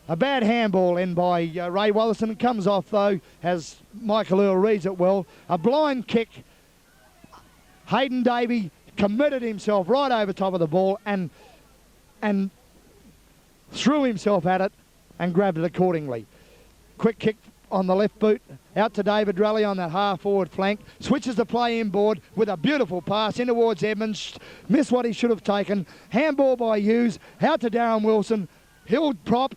A bad handball in by Ray Watherston. It comes off though, as Michael Earl reads it well. A blind kick. Haydn Davey committed himself right over top of the ball and threw himself at it and grabbed it accordingly. Quick kick on the left boot. Out to David Raleigh on that half-forward flank. Switches the play inboard with a beautiful pass in towards Edmonds. Missed what he should have taken. Handball by Hughes. Out to Darren Wilson. He'll prop.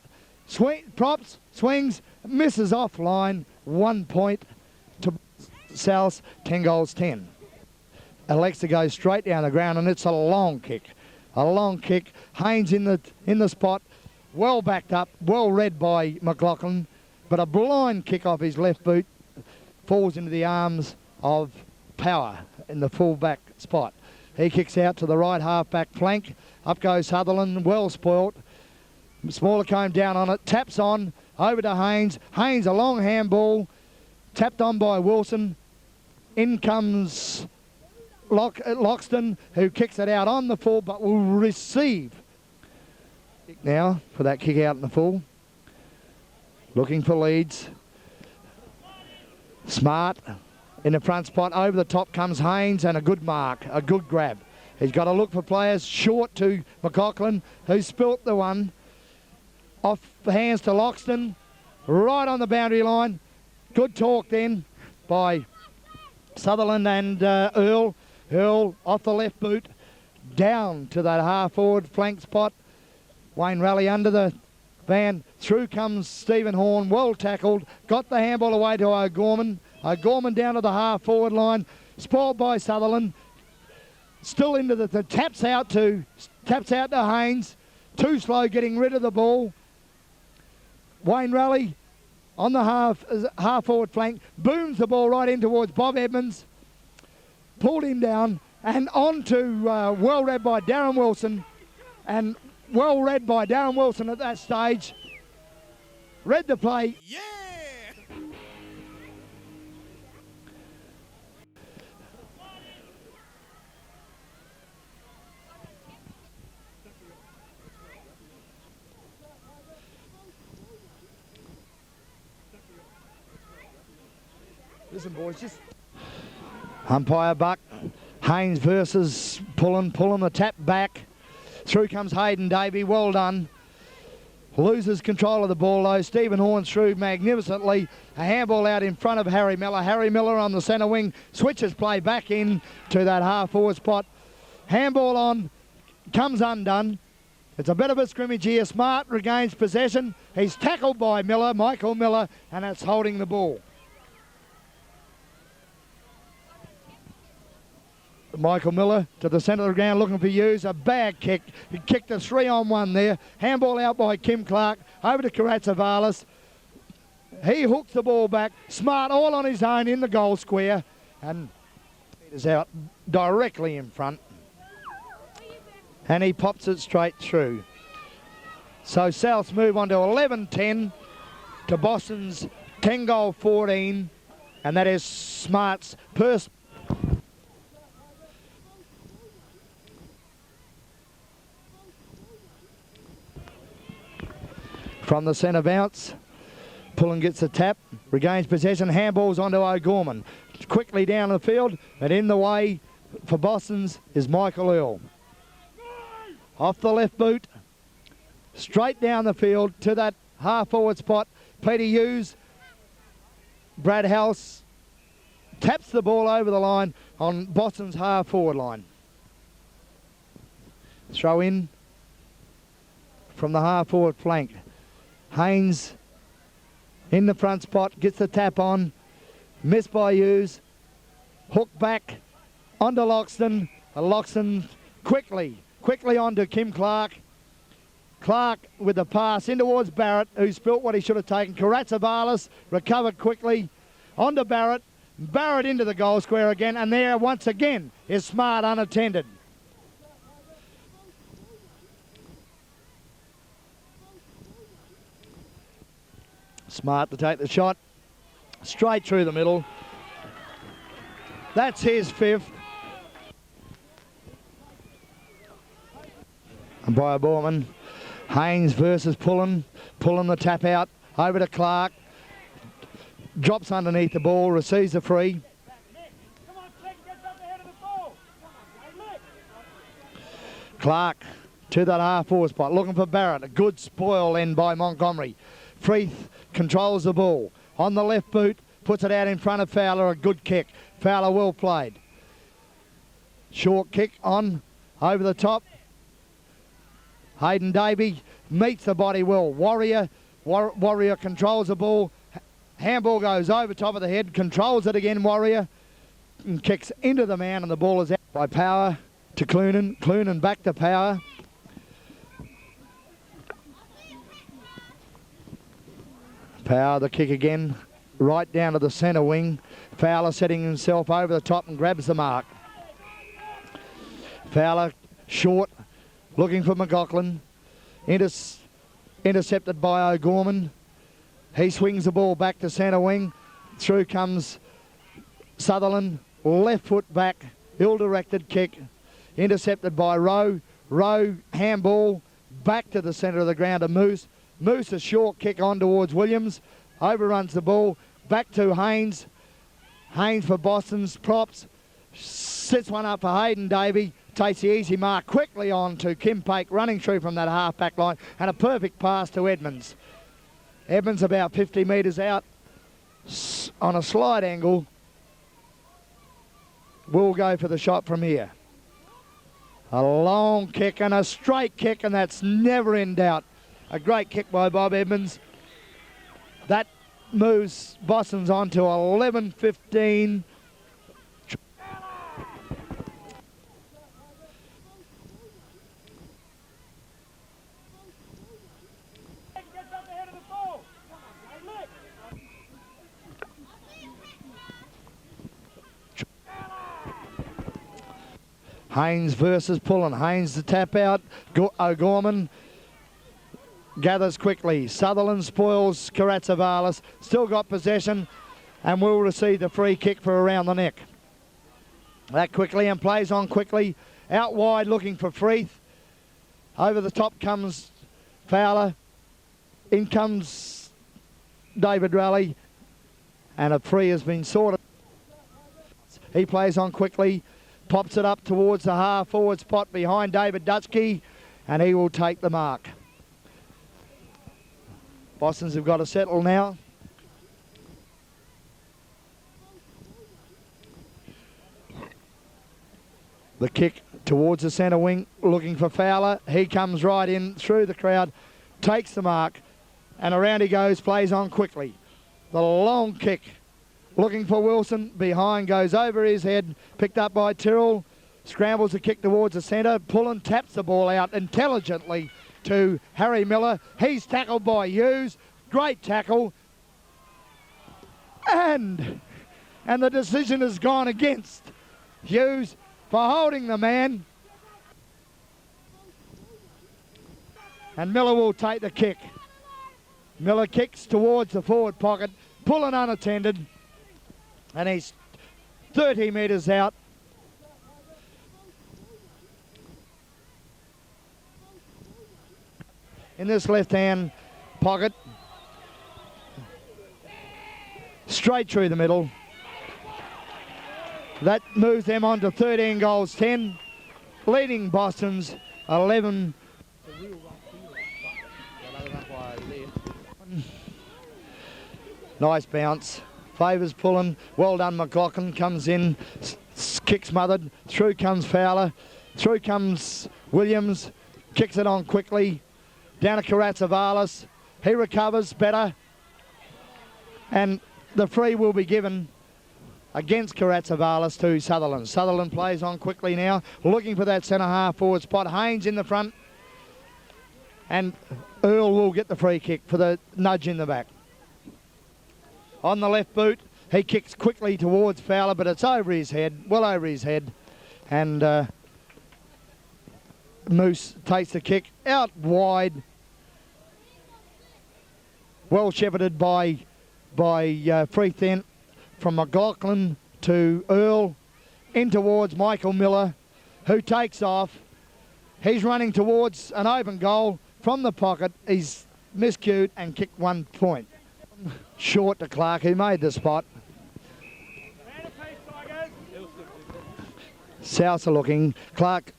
Props. Swings. Misses offline. 1 point to South. 10 goals 10. Elects to go straight down the ground, and it's a long kick. A long kick. Haynes in the spot. Well backed up. Well read by McLaughlin. But a blind kick off his left boot falls into the arms of Power in the full-back spot. He kicks out to the right half-back flank. Up goes Sutherland, well spoilt. Smaller came down on it, taps on, over to Haynes. Haynes, a long handball, tapped on by Wilson. In comes Loxton, who kicks it out on the full, but will receive now for that kick out in the full. Looking for leads. Smart in the front spot. Over the top comes Haynes, and a good mark, a good grab. He's got to look for players. Short to McLaughlin, who spilt the one. Off the hands to Loxton. Right on the boundary line. Good talk then by Sutherland and Earl. Earl off the left boot. Down to that half-forward flank spot. Wayne Raleigh under the van. Through comes Stephen Horn, well tackled, got the handball away to O'Gorman. O'Gorman down to the half-forward line, spoiled by Sutherland. Still into the taps out to Haynes. Too slow getting rid of the ball. Wayne Raleigh on the half-forward flank, booms the ball right in towards Bob Edmonds. Pulled him down and on to well read by Darren Wilson. And well read by Darren Wilson at that stage. Read the play. Yeah! Listen, boys, just... Umpire Buck. Haynes versus Pullen. Pullen the tap back. Through comes Haydn Davey, well done. Loses control of the ball though. Stephen Horn through magnificently. A handball out in front of Harry Miller. Harry Miller on the centre wing. Switches play back in to that half-forward spot. Handball on. Comes undone. It's a bit of a scrimmage here. Smart regains possession. He's tackled by Miller, Michael Miller, and it's holding the ball. Michael Miller to the centre of the ground looking for Hughes. A bad kick. He kicked a 3-on-1 there. Handball out by Kym Clarke. Over to Karatzavalis. He hooks the ball back. Smart all on his own in the goal square. And it is out directly in front. And he pops it straight through. So Souths move on to 11-10 to Boston's 10-goal 14. And that is Smart's first. From the centre bounce, Pullen gets a tap, regains possession, handballs onto O'Gorman. Quickly down the field, and in the way for Boston's is Michael Earl. Off the left boot, straight down the field to that half-forward spot. Peter Hughes, Brad House taps the ball over the line on Boston's half-forward line. Throw in from the half-forward flank. Haynes in the front spot, gets the tap on, missed by Hughes, hook back onto Loxton. Loxton quickly onto Kym Clarke. Clarke with the pass in towards Barrett, who spilt what he should have taken. Karatzabalis recovered quickly onto Barrett. Barrett into the goal square again, and there once again is Smart unattended. Smart to take the shot, straight through the middle. That's his fifth. And by a Borman, Haynes versus Pullen. Pullen the tap out, over to Clarke. Drops underneath the ball, receives the free. Clarke to that half-forward spot, looking for Barrett. A good spoil then by Montgomery. Freeth controls the ball. On the left boot, puts it out in front of Fowler, a good kick. Fowler well played. Short kick on, over the top. Haydn Davey meets the body well. Warrior controls the ball. Handball goes over top of the head, controls it again, Warrior, and kicks into the man, and the ball is out by Power to Clunan. Clunan back to Power. Power, the kick again, right down to the centre wing. Fowler setting himself over the top and grabs the mark. Fowler, short, looking for McLaughlin. Intercepted by O'Gorman. He swings the ball back to centre wing. Through comes Sutherland. Left foot back. Ill-directed kick. Intercepted by Rowe. Rowe, handball, back to the centre of the ground to Moose. Moose, a short kick on towards Williams. Overruns the ball. Back to Haynes. Haynes for Boston's props. Sits one up for Haydn Davey. Takes the easy mark quickly on to Kym Clarke, running through from that half-back line, and a perfect pass to Edmonds. Edmonds about 50 metres out on a slight angle. Will go for the shot from here. A long kick and a straight kick, and that's never in doubt. A great kick by Bob Edmonds. That moves Boston's on to 11-15. Haynes versus Pullen. Haynes the tap out. O'Gorman gathers quickly. Sutherland spoils Karatsavalis. Still got possession and will receive the free kick for around the neck. That quickly and plays on quickly. Out wide looking for Freeth. Over the top comes Fowler. In comes David Raleigh. And a free has been sorted. He plays on quickly. Pops it up towards the half-forward spot behind David Dutchke, and he will take the mark. Boston's have got to settle now. The kick towards the centre wing, looking for Fowler. He comes right in through the crowd, takes the mark, and around he goes, plays on quickly. The long kick. Looking for Wilson, behind, goes over his head, picked up by Tyrrell, scrambles the kick towards the centre. Pullen taps the ball out intelligently to Harry Miller. He's tackled by Hughes, great tackle. And the decision has gone against Hughes for holding the man. And Miller will take the kick. Miller kicks towards the forward pocket, Pullen unattended. And he's 30 metres out. In this left-hand pocket. Straight through the middle. That moves them on to 13 goals, 10. Leading Boston's 11. Nice bounce. Favours Pullen. Well done, McLaughlin. Comes in. Kicks smothered. Through comes Fowler. Through comes Williams. Kicks it on quickly. Down to Karatsavalis. He recovers better. And the free will be given against Karatsavalis to Sutherland. Sutherland plays on quickly now. Looking for that centre half forward spot. Haynes in the front. And Earl will get the free kick for the nudge in the back. On the left boot, he kicks quickly towards Fowler, but it's over his head, well over his head. And Moose takes the kick out wide. Well shepherded by Freeth then, from McLaughlin to Earl, in towards Michael Miller, who takes off. He's running towards an open goal from the pocket. He's miscued and kicked 1 point. Short to Clarke, who made the spot. South are looking. Clarke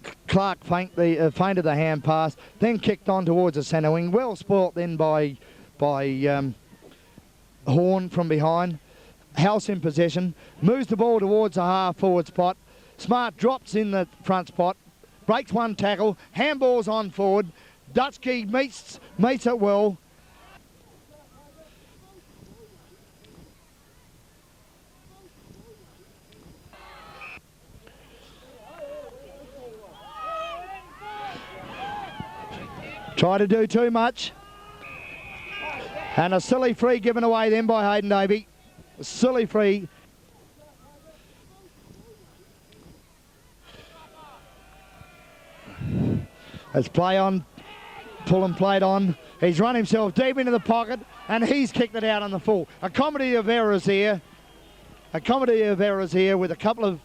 feinted the hand pass, then kicked on towards the centre wing. Well spoilt then by Horn from behind. House in possession. Moves the ball towards the half-forward spot. Smart drops in the front spot. Breaks one tackle. Handballs on forward. Dutchke meets it well. Try to do too much. And a silly free given away then by Haydn Davey. A silly free. Let's play on. Pullen played on. He's run himself deep into the pocket and he's kicked it out on the full. A comedy of errors here. A comedy of errors here with a couple of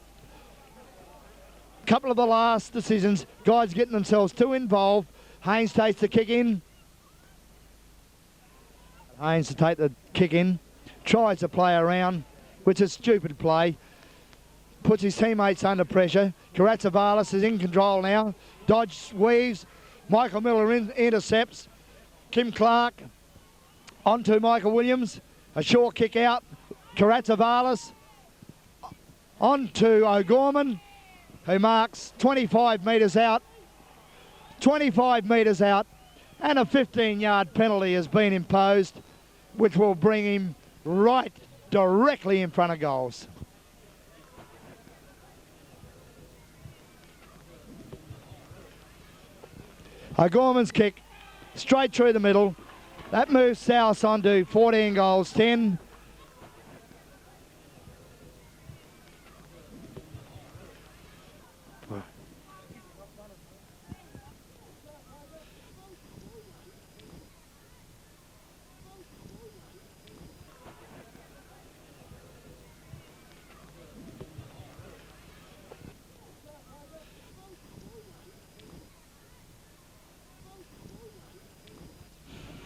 the last decisions. Guys getting themselves too involved. Haynes takes the kick in. Haynes to take the kick in. Tries to play around, which is stupid play. Puts his teammates under pressure. Karatsavalis is in control now. Dodge weaves. Michael Miller intercepts. Kym Clarke onto Michael Williams. A short kick out. Karatsavalis onto O'Gorman, who marks 25 metres out. 25 metres out, and a 15-yard penalty has been imposed, which will bring him right directly in front of goals. O'Gorman's kick straight through the middle. That moves South on to 14 goals, 10.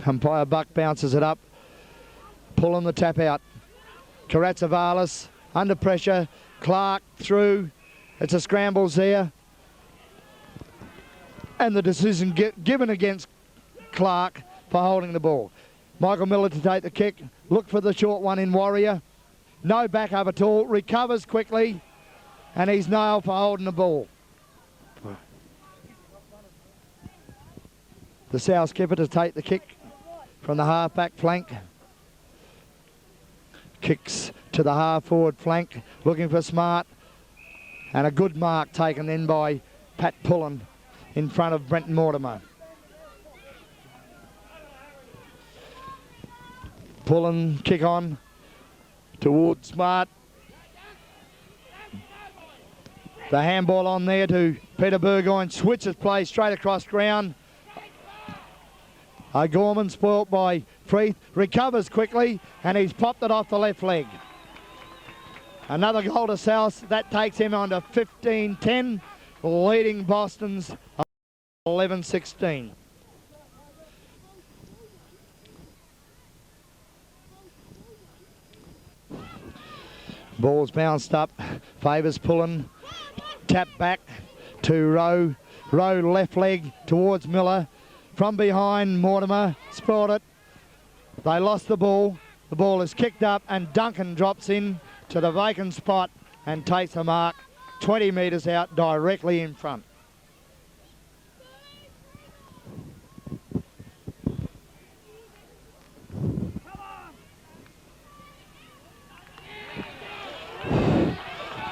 Umpire Buck bounces it up. Pulling the tap out. Karatsavalis under pressure. Clarke through. It's a scrambles there. And the decision given against Clarke for holding the ball. Michael Miller to take the kick. Look for the short one in Warrior. No backup at all. Recovers quickly. And he's nailed for holding the ball. The South skipper to take the kick from the half-back flank. Kicks to the half-forward flank, looking for Smart. And a good mark taken then by Pat Pullen in front of Brenton Mortimer. Pullen kick on towards Smart. The handball on there to Peter Burgoyne. Switches play straight across ground. O'Gorman spoilt by Freeth, recovers quickly, and he's popped it off the left leg. Another goal to South. That takes him on to 15-10, leading Boston's 11-16. Ball's bounced up, favours Pullen. Tap back to Rowe. Rowe left leg towards Miller. From behind, Mortimer spoiled it. They lost the ball. The ball is kicked up and Duncan drops in to the vacant spot and takes a mark 20 metres out directly in front.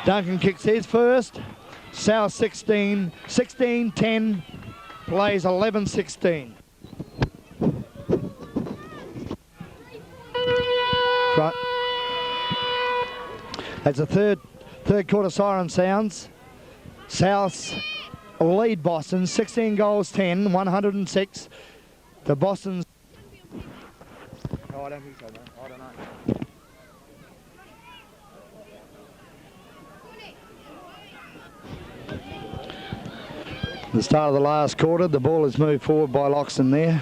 Duncan kicks his first. South 16, 16-10. Plays 11-16. Right. As the third quarter siren sounds, South's lead Boston 16 goals 10, 106. The Boston's. Oh, I don't think so, man. I don't know. The start of the last quarter, the ball is moved forward by Loxton there,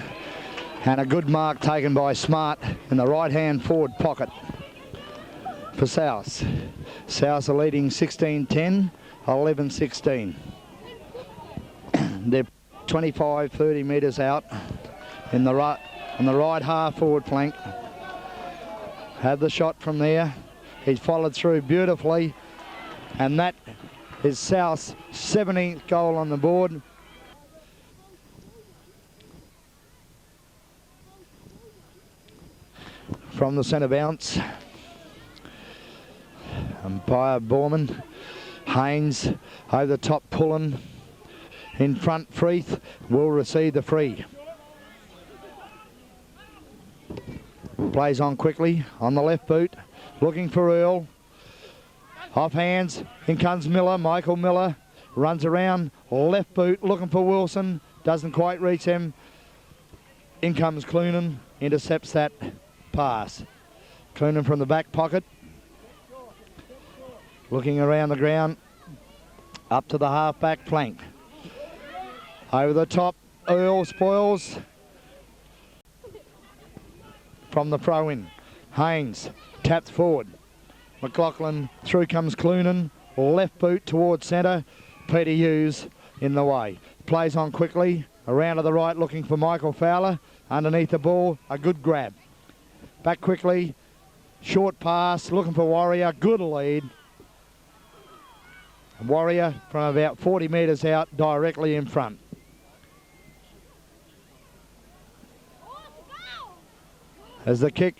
and a good mark taken by Smart in the right-hand forward pocket for South. South are leading 16-10, 11-16. They're 25-30 metres out in the right, on the right half forward flank, have the shot from there. He's followed through beautifully, and that is South's 17th goal on the board. From the centre bounce, umpire Borman, Haynes over the top, Pullen in front. Freeth will receive the free. Plays on quickly on the left boot, looking for Earl. Off hands, in comes Miller. Michael Miller runs around, left boot, looking for Wilson. Doesn't quite reach him. In comes Clunan, intercepts that pass. Clunan from the back pocket, looking around the ground, up to the half-back flank. Over the top, Earl spoils. From the throw-in, Haynes taps forward. McLaughlin, through comes Clunan, left boot towards centre. Peter Hughes in the way. Plays on quickly, around to the right, looking for Michael Fowler. Underneath the ball, a good grab. Back quickly, short pass, looking for Warrior, good lead. Warrior from about 40 metres out, directly in front. As the kick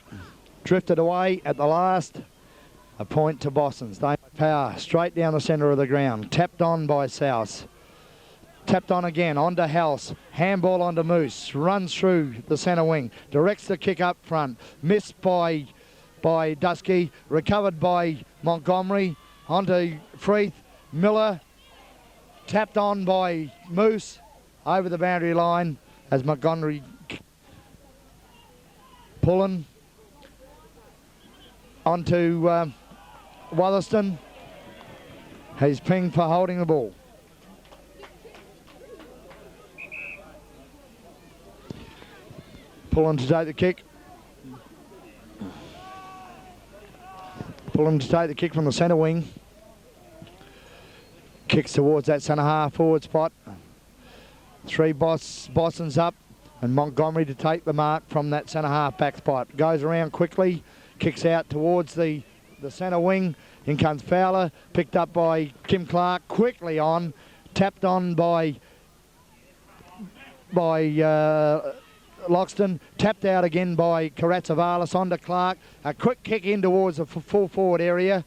drifted away at the last, a point to Boston's. They power straight down the centre of the ground. Tapped on by South. Tapped on again, onto House. Handball onto Moose. Runs through the centre wing. Directs the kick up front. Missed by Dusky. Recovered by Montgomery. Onto Freeth. Miller. Tapped on by Moose. Over the boundary line as Montgomery. Pullen onto Watherston. He's pinged for holding the ball. Pullen to take the kick. Pullen to take the kick from the centre wing. Kicks towards that centre half forward spot. Three Boston's up. And Montgomery to take the mark from that centre half back spot. Goes around quickly, kicks out towards the centre wing. In comes Fowler, picked up by Kym Clarke, quickly on, tapped on by Loxton, tapped out again by Karatsavalis, onto Clarke. A quick kick in towards the full forward area,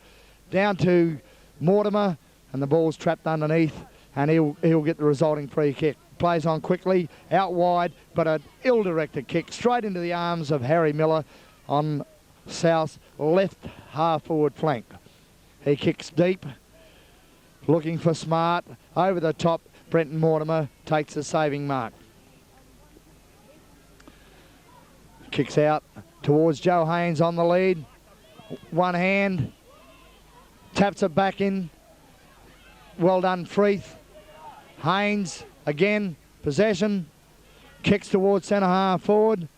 down to Mortimer, and the ball's trapped underneath, and he'll get the resulting free kick. Plays on quickly, out wide, but an ill-directed kick straight into the arms of Harry Miller on South's left half-forward flank. He kicks deep, looking for Smart. Over the top, Brenton Mortimer takes the saving mark. Kicks out towards Joe Haynes on the lead. One hand, taps it back in. Well done, Freeth. Haynes. Again, possession, kicks towards centre half forward,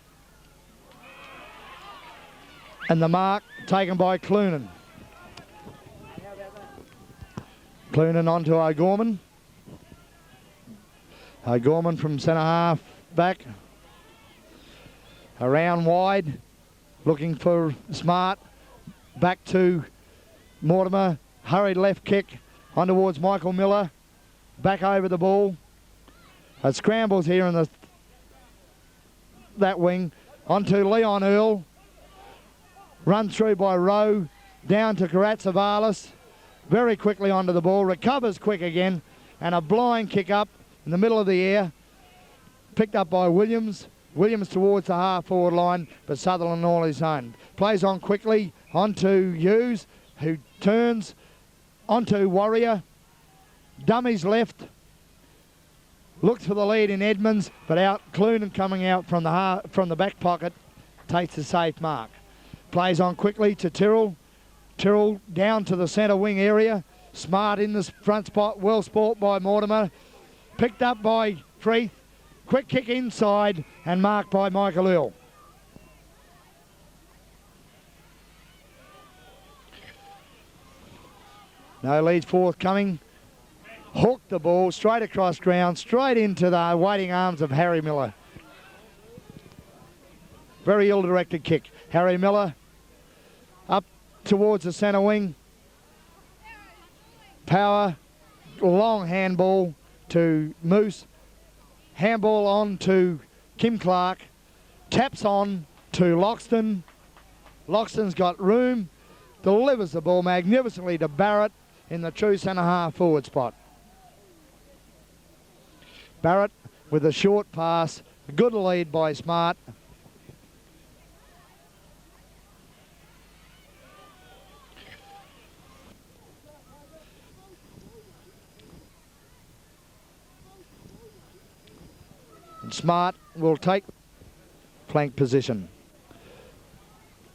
and the mark taken by Clunan. Clunan onto O'Gorman. O'Gorman from centre half back, around wide, looking for Smart, back to Mortimer, hurried left kick, on towards Michael Miller, back over the ball. It scrambles here in that wing, onto Leon Earl, run through by Rowe, down to Karatsavalis, very quickly onto the ball, recovers quick again, and a blind kick up in the middle of the air, picked up by Williams. Williams towards the half-forward line, but Sutherland all his own. Plays on quickly, onto Hughes, who turns onto Warrior, dummies left, looks for the lead in Edmonds, but out Clunan coming out from the back pocket, takes the safe mark. Plays on quickly to Tyrrell. Tyrrell down to the centre wing area. Smart in the front spot, well sport by Mortimer. Picked up by Freeth. Quick kick inside and marked by Michael Earl. No leads forthcoming. Hooked the ball straight across ground, straight into the waiting arms of Harry Miller. Very ill-directed kick. Harry Miller towards the centre wing. Power, long handball to Moose. Handball on to Kym Clarke. Taps on to Loxton. Loxton's got room. Delivers the ball magnificently to Barrett in the true centre half forward spot. Barrett with a short pass. Good lead by Smart. And Smart will take flank position.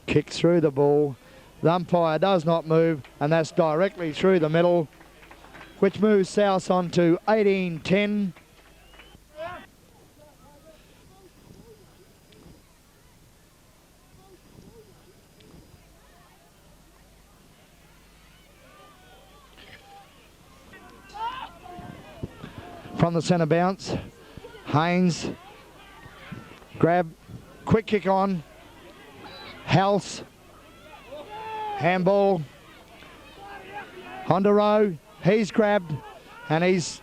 Kicks through the ball. The umpire does not move, and that's directly through the middle, which moves South on to 18-10. From the centre bounce, Haynes, grab, quick kick on, House, handball, Honda Rowe, he's grabbed and he's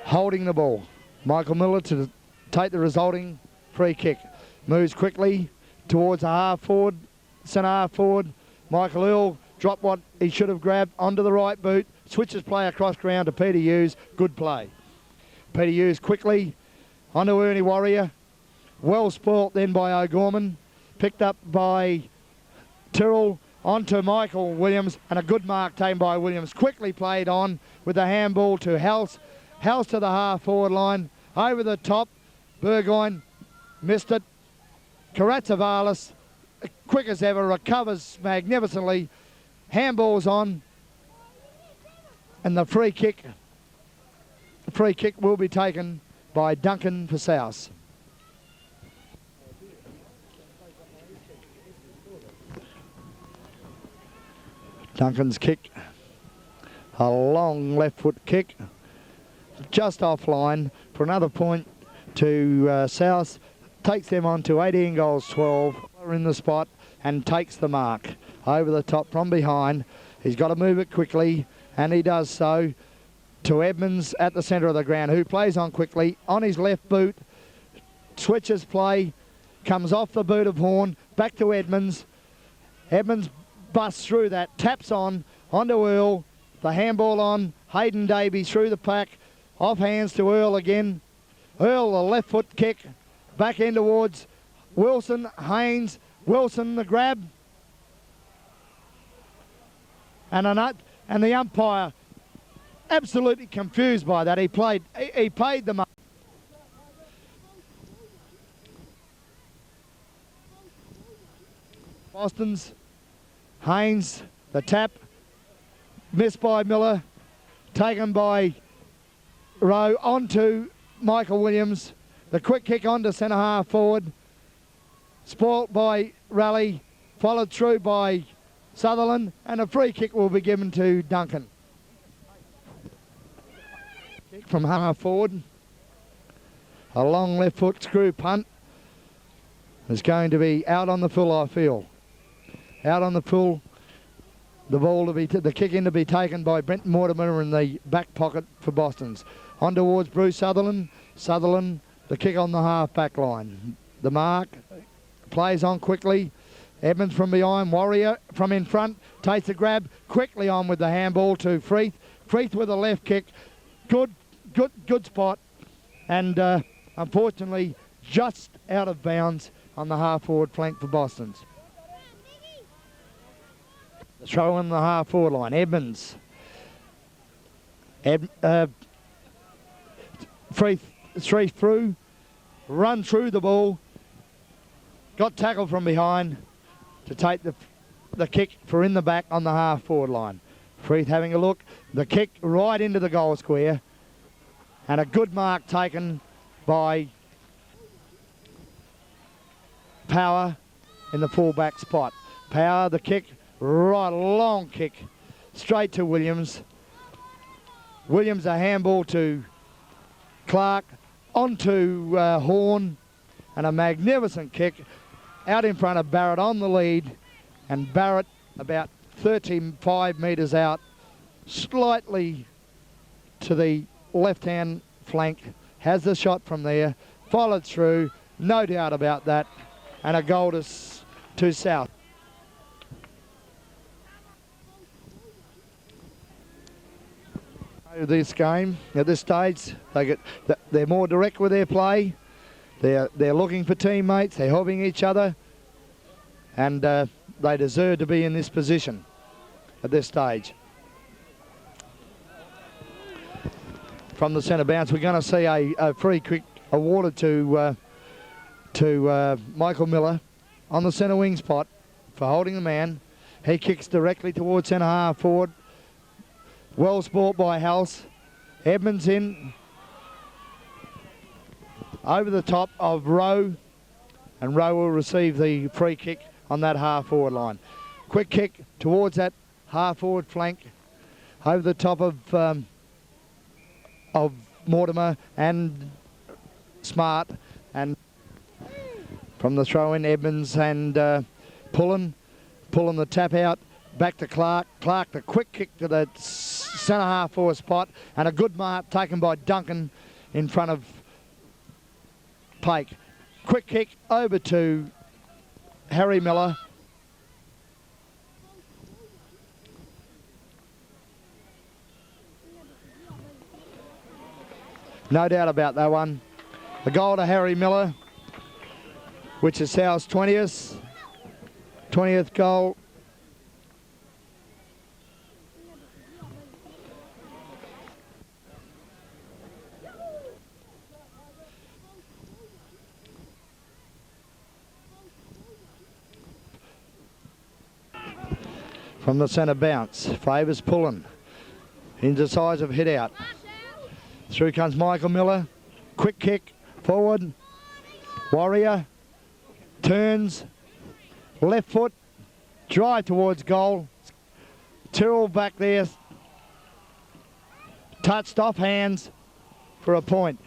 holding the ball. Michael Miller to take the resulting free kick. Moves quickly towards the half forward, centre half forward. Michael Earl dropped what he should have grabbed onto the right boot, switches play across ground to Peter Hughes, good play. Peter Hughes quickly onto Ernie Warrior. Well spoilt then by O'Gorman. Picked up by Tyrrell onto Michael Williams, and a good mark taken by Williams. Quickly played on with the handball to House. House to the half forward line. Over the top. Burgoyne missed it. Karatsavalis, quick as ever, recovers magnificently. Handball's on. And the free kick. The free kick will be taken by Duncan for South. Duncan's kick, a long left foot kick, just offline for another point to South. Takes them on to 18 goals 12. In the spot and takes the mark. Over the top from behind. He's got to move it quickly, and he does so. To Edmonds at the centre of the ground, who plays on quickly on his left boot, switches play, comes off the boot of Horn, back to Edmonds. Edmonds busts through that, taps on, onto Earl, the handball on, Haydn Davey through the pack, off hands to Earl again. Earl, the left foot kick, back in towards Wilson, Haynes, Wilson the grab. And the umpire absolutely confused by that. He paid the mark. Boston's Haynes, the tap, missed by Miller, taken by Rowe onto Michael Williams. The quick kick onto centre half forward, spoilt by Raleigh, followed through by Sutherland, and a free kick will be given to Duncan. Kick from half forward. A long left foot screw punt is going to be out on the full, I feel. Out on the full. The ball to be, the kick in to be taken by Brent Mortimer in the back pocket for Boston's. On towards Bruce Sutherland. Sutherland, the kick on the half back line. The mark, plays on quickly. Edmonds from behind, Warrior from in front, takes the grab, quickly on with the handball to Freeth. Freeth with a left kick. Good spot, and unfortunately just out of bounds on the half forward flank for Boston's. The throw in the half forward line. Edmonds. Freeth through, run through the ball, got tackled from behind to take the kick for in the back on the half forward line. Freeth having a look, the kick right into the goal square. And a good mark taken by Power in the full-back spot. Power, the kick, right, long kick, straight to Williams. Williams, a handball to Clarke, onto Horn, and a magnificent kick out in front of Barrett on the lead. And Barrett about 35 metres out, slightly to the left-hand flank, has the shot from there, followed through, no doubt about that, and a goal to South. This game at this stage, they're more direct with their play. They're looking for teammates. They're helping each other, and they deserve to be in this position at this stage. From the centre bounce, we're going to see a free kick awarded to Michael Miller on the centre wing spot for holding the man. He kicks directly towards centre half forward. Well sport by House. Edmonds in over the top of Rowe, and Rowe will receive the free kick on that half forward line. Quick kick towards that half forward flank over the top of Mortimer and Smart, and from the throw in Edmonds and Pullen the tap out. Back to Clarke. Clarke, the quick kick to the centre half forward spot, and a good mark taken by Duncan in front of Pake. Quick kick over to Harry Miller. No doubt about that one. The goal to Harry Miller, which is South's 20th goal. From the centre bounce, favours Pullen. Indecisive hit out. Through comes Michael Miller. Quick kick forward. Warrior turns. Left foot. Drive towards goal. Tyrrell back there. Touched off hands for a point.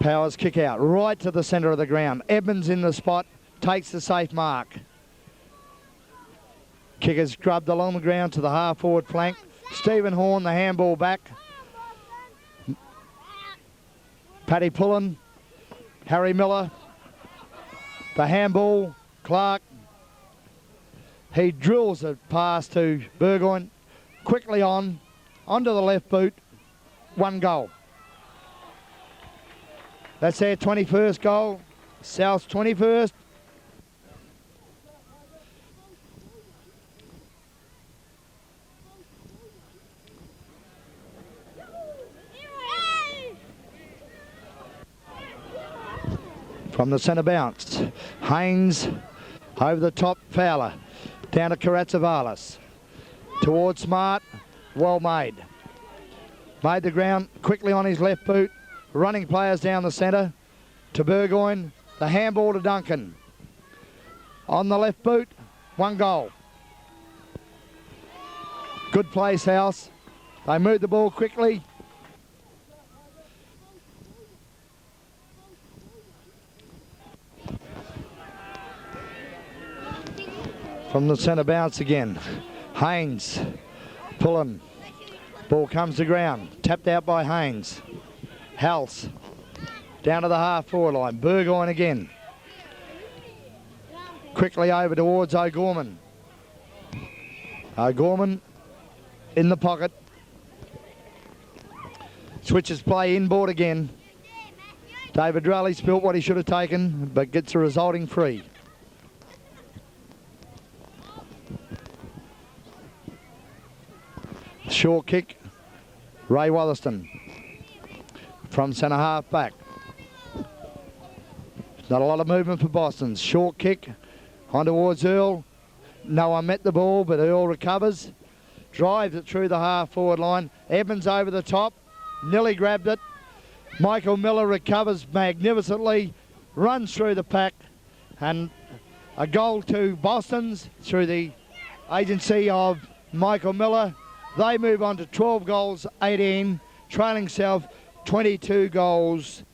Powers kick out right to the centre of the ground. Edmonds in the spot, takes the safe mark. Kick is scrubbed along the ground to the half forward flank. Stephen Horn, the handball back. Paddy Pullen, Harry Miller, the handball, Clarke. He drills a pass to Burgoyne. Quickly onto the left boot, 1 goal. That's their 21st goal, South's 21st. From the centre bounce, Haynes over the top, Fowler, down to Karatsavalis, towards Smart, well made. Made the ground quickly on his left boot. Running players down the centre to Burgoyne. The handball to Duncan. On the left boot, 1 goal. Good play, South. They moved the ball quickly. From the centre bounce again. Haynes, Pullen. Ball comes to ground. Tapped out by Haynes. House down to the half forward line. Burgoyne again. Quickly over towards O'Gorman. O'Gorman in the pocket. Switches play inboard again. David Raleigh spilt what he should have taken, but gets a resulting free. Short kick, Ray Watherston. From centre half back. Not a lot of movement for Boston. Short kick on towards Earl. No one met the ball, but Earl recovers. Drives it through the half forward line. Evans over the top. Nearly grabbed it. Michael Miller recovers magnificently. Runs through the pack. And a goal to Boston's through the agency of Michael Miller. They move on to 12 goals, 18. Trailing South 22 goals.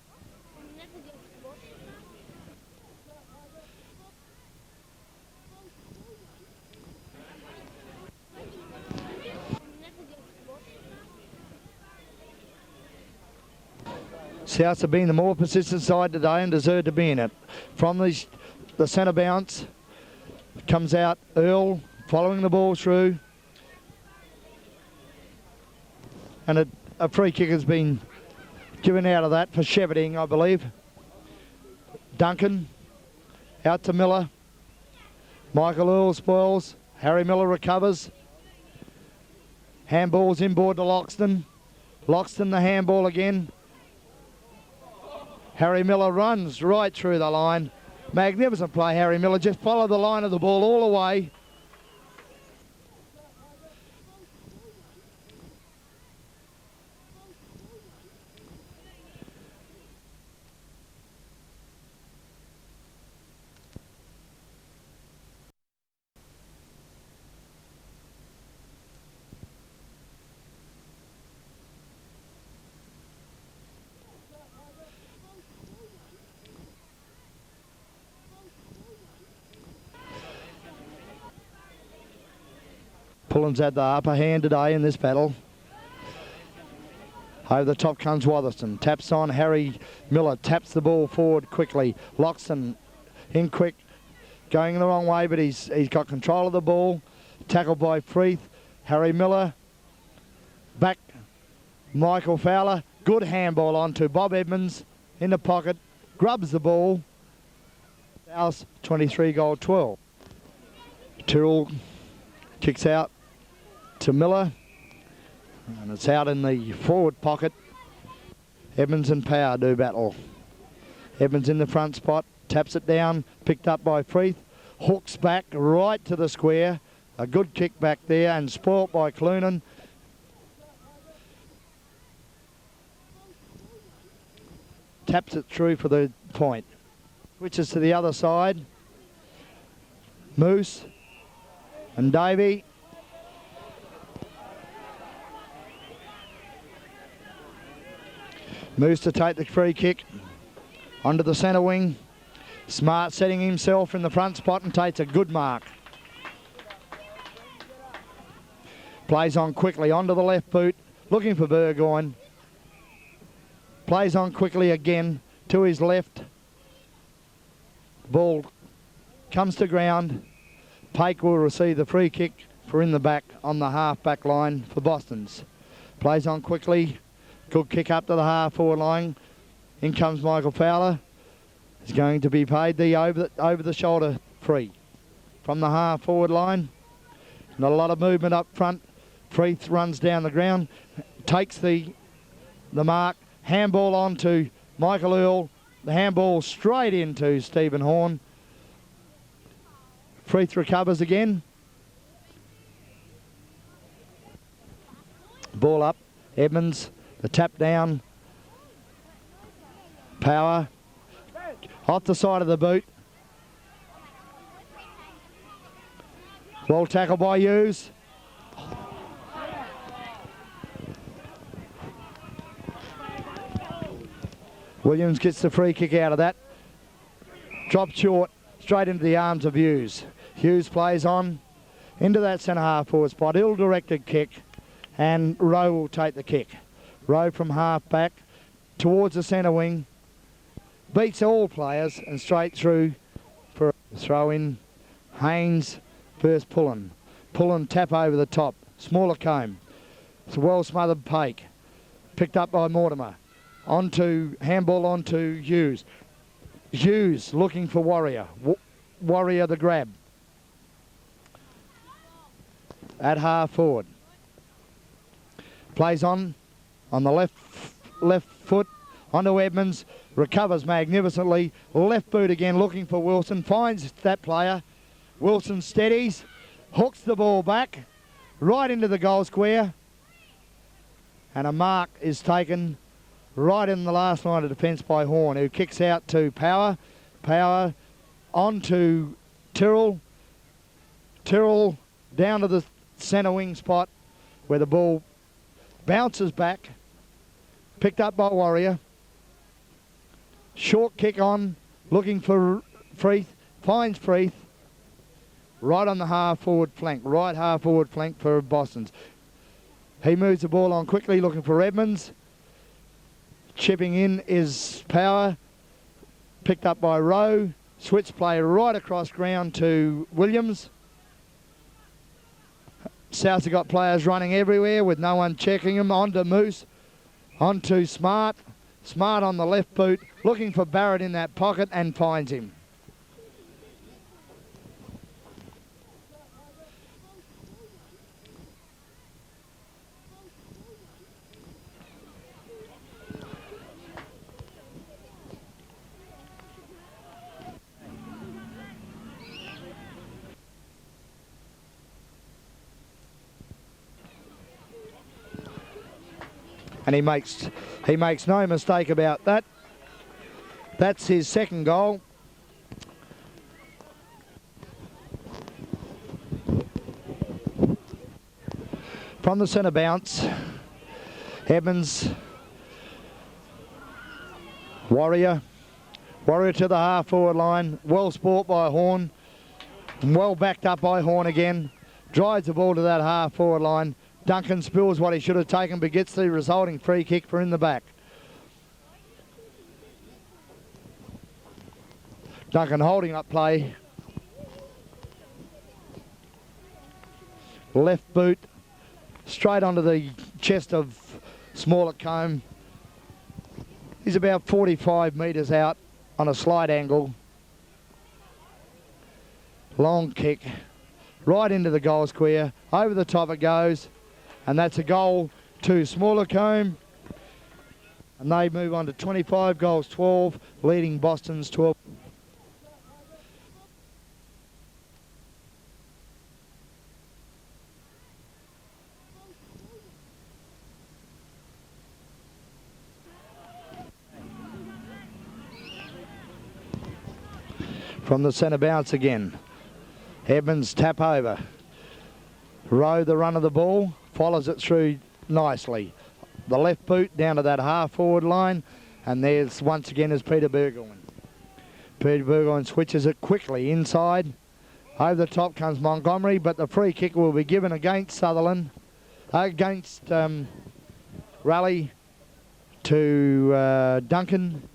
Souths have been the more persistent side today and deserve to be in it. From the centre bounce comes out Earl, following the ball through. And a free kick has been given out of that for shepherding, I believe. Duncan out to Miller. Michael Earl spoils. Harry Miller recovers. Handball's inboard to Loxton. Loxton the handball again. Harry Miller runs right through the line. Magnificent play, Harry Miller. Just follow the line of the ball all the way. Pullen's had the upper hand today in this battle. Over the top comes Watherston. Taps on Harry Miller. Taps the ball forward quickly. Loxton in quick. Going the wrong way, but he's got control of the ball. Tackled by Freeth. Harry Miller. Back. Michael Fowler. Good handball on to Bob Edmonds. In the pocket. Grubs the ball. South 23 goal 12. Tyrrell kicks out to Miller, and it's out in the forward pocket. Edmonds and Power do battle. Edmonds in the front spot, taps it down, picked up by Freeth, hooks back right to the square. A good kick back there and spoilt by Clunan. Taps it through for the point. Switches to the other side. Moose and Davey. Moves to take the free kick onto the centre wing. Smart setting himself in the front spot and takes a good mark. Plays on quickly onto the left boot, looking for Burgoyne. Plays on quickly again to his left. Ball comes to ground. Pake will receive the free kick for in the back on the half-back line for Boston's. Plays on quickly. Good kick up to the half-forward line. In comes Michael Fowler. He's going to be paid the over-the-shoulder free from the half-forward line. Not a lot of movement up front. Freeth runs down the ground, takes the mark. Handball on to Michael Earl. The handball straight into Stephen Horn. Freeth recovers again. Ball up. Edmonds. The tap down. Power. Off the side of the boot. Well tackled by Hughes. Williams gets the free kick out of that. Dropped short, straight into the arms of Hughes. Hughes plays on into that centre half forward spot. Ill-directed kick, and Rowe will take the kick. Rowe from half back towards the centre wing. Beats all players and straight through for a throw in. Haynes versus Pullen. Pullen tap over the top. Smaller comb. It's a well smothered Pake. Picked up by Mortimer. Handball onto Hughes. Hughes looking for Warrior. Warrior the grab. At half forward. Plays on the left foot onto Edmonds. Recovers magnificently. Left boot again looking for Wilson. Finds that player. Wilson steadies. Hooks the ball back. Right into the goal square. And a mark is taken right in the last line of defence by Horn, who kicks out to Power. Power on to Tyrrell. Tyrrell down to the centre wing spot where the ball bounces back Picked up by Warrior. Short kick on, looking for Freeth. Finds Freeth. Right on the half-forward flank. Right half-forward flank for Boston's. He moves the ball on quickly, looking for Edmonds. Chipping in is Power. Picked up by Rowe. Switch play right across ground to Williams. South have got players running everywhere with no one checking them. On to Moose. On to Smart. Smart on the left boot. Looking for Barrett in that pocket and finds him. And he makes no mistake about that. That's his second goal. From the centre bounce, Evans, Warrior to the half forward line. Well sport by Horn, and well backed up by Horn again. Drives the ball to that half forward line. Duncan spills what he should have taken, but gets the resulting free kick for in the back. Duncan holding up play. Left boot, straight onto the chest of Smaller Combe. He's about 45 metres out on a slight angle. Long kick, right into the goal square. Over the top it goes. And that's a goal to Smaller Combe. And they move on to 25 goals, 12, leading Boston's 12. From the centre bounce again. Evans tap over. Rowe the run of the ball. Follows it through nicely. The left boot down to that half-forward line. And there's once again is Peter Burgoyne. Peter Burgoyne switches it quickly inside. Over the top comes Montgomery, but the free kick will be given against Sutherland. Against Raleigh to Duncan.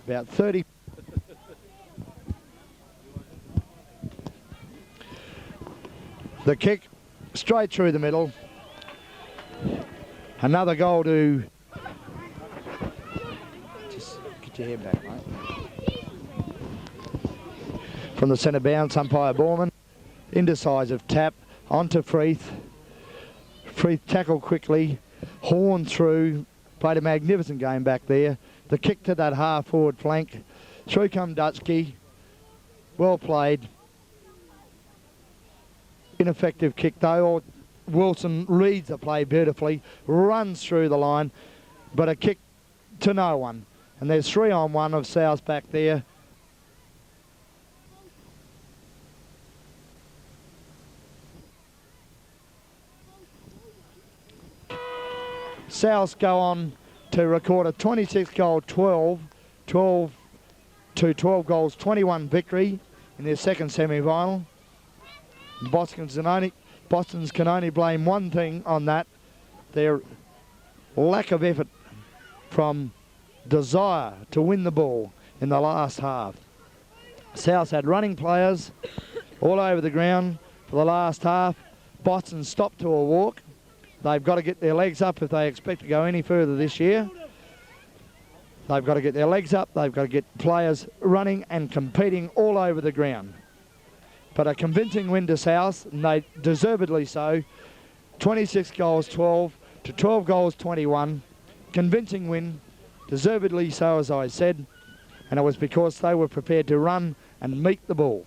About 30. The kick straight through the middle. Another goal to... Just get your head back, mate. From the centre bounce, umpire Borman. Indecisive tap onto Freeth. Freeth tackled quickly. Horn through. Played a magnificent game back there. The kick to that half-forward flank. Through come Dutchke. Well played. Ineffective kick though. Wilson reads the play beautifully, runs through the line, but a kick to no one. And there's 3-on-1 of South back there. South go on to record a 26-goal 12 to 12 goals 21 victory in their second semi-final. Boston's can only blame one thing on that, their lack of effort from desire to win the ball in the last half. South had running players all over the ground for the last half. Boston stopped to a walk. They've got to get their legs up if they expect to go any further this year. They've got to get their legs up. They've got to get players running and competing all over the ground. But a convincing win to South, and they deservedly so. 26 goals 12 to 12 goals 21. Convincing win, deservedly so, as I said. And it was because they were prepared to run and meet the ball.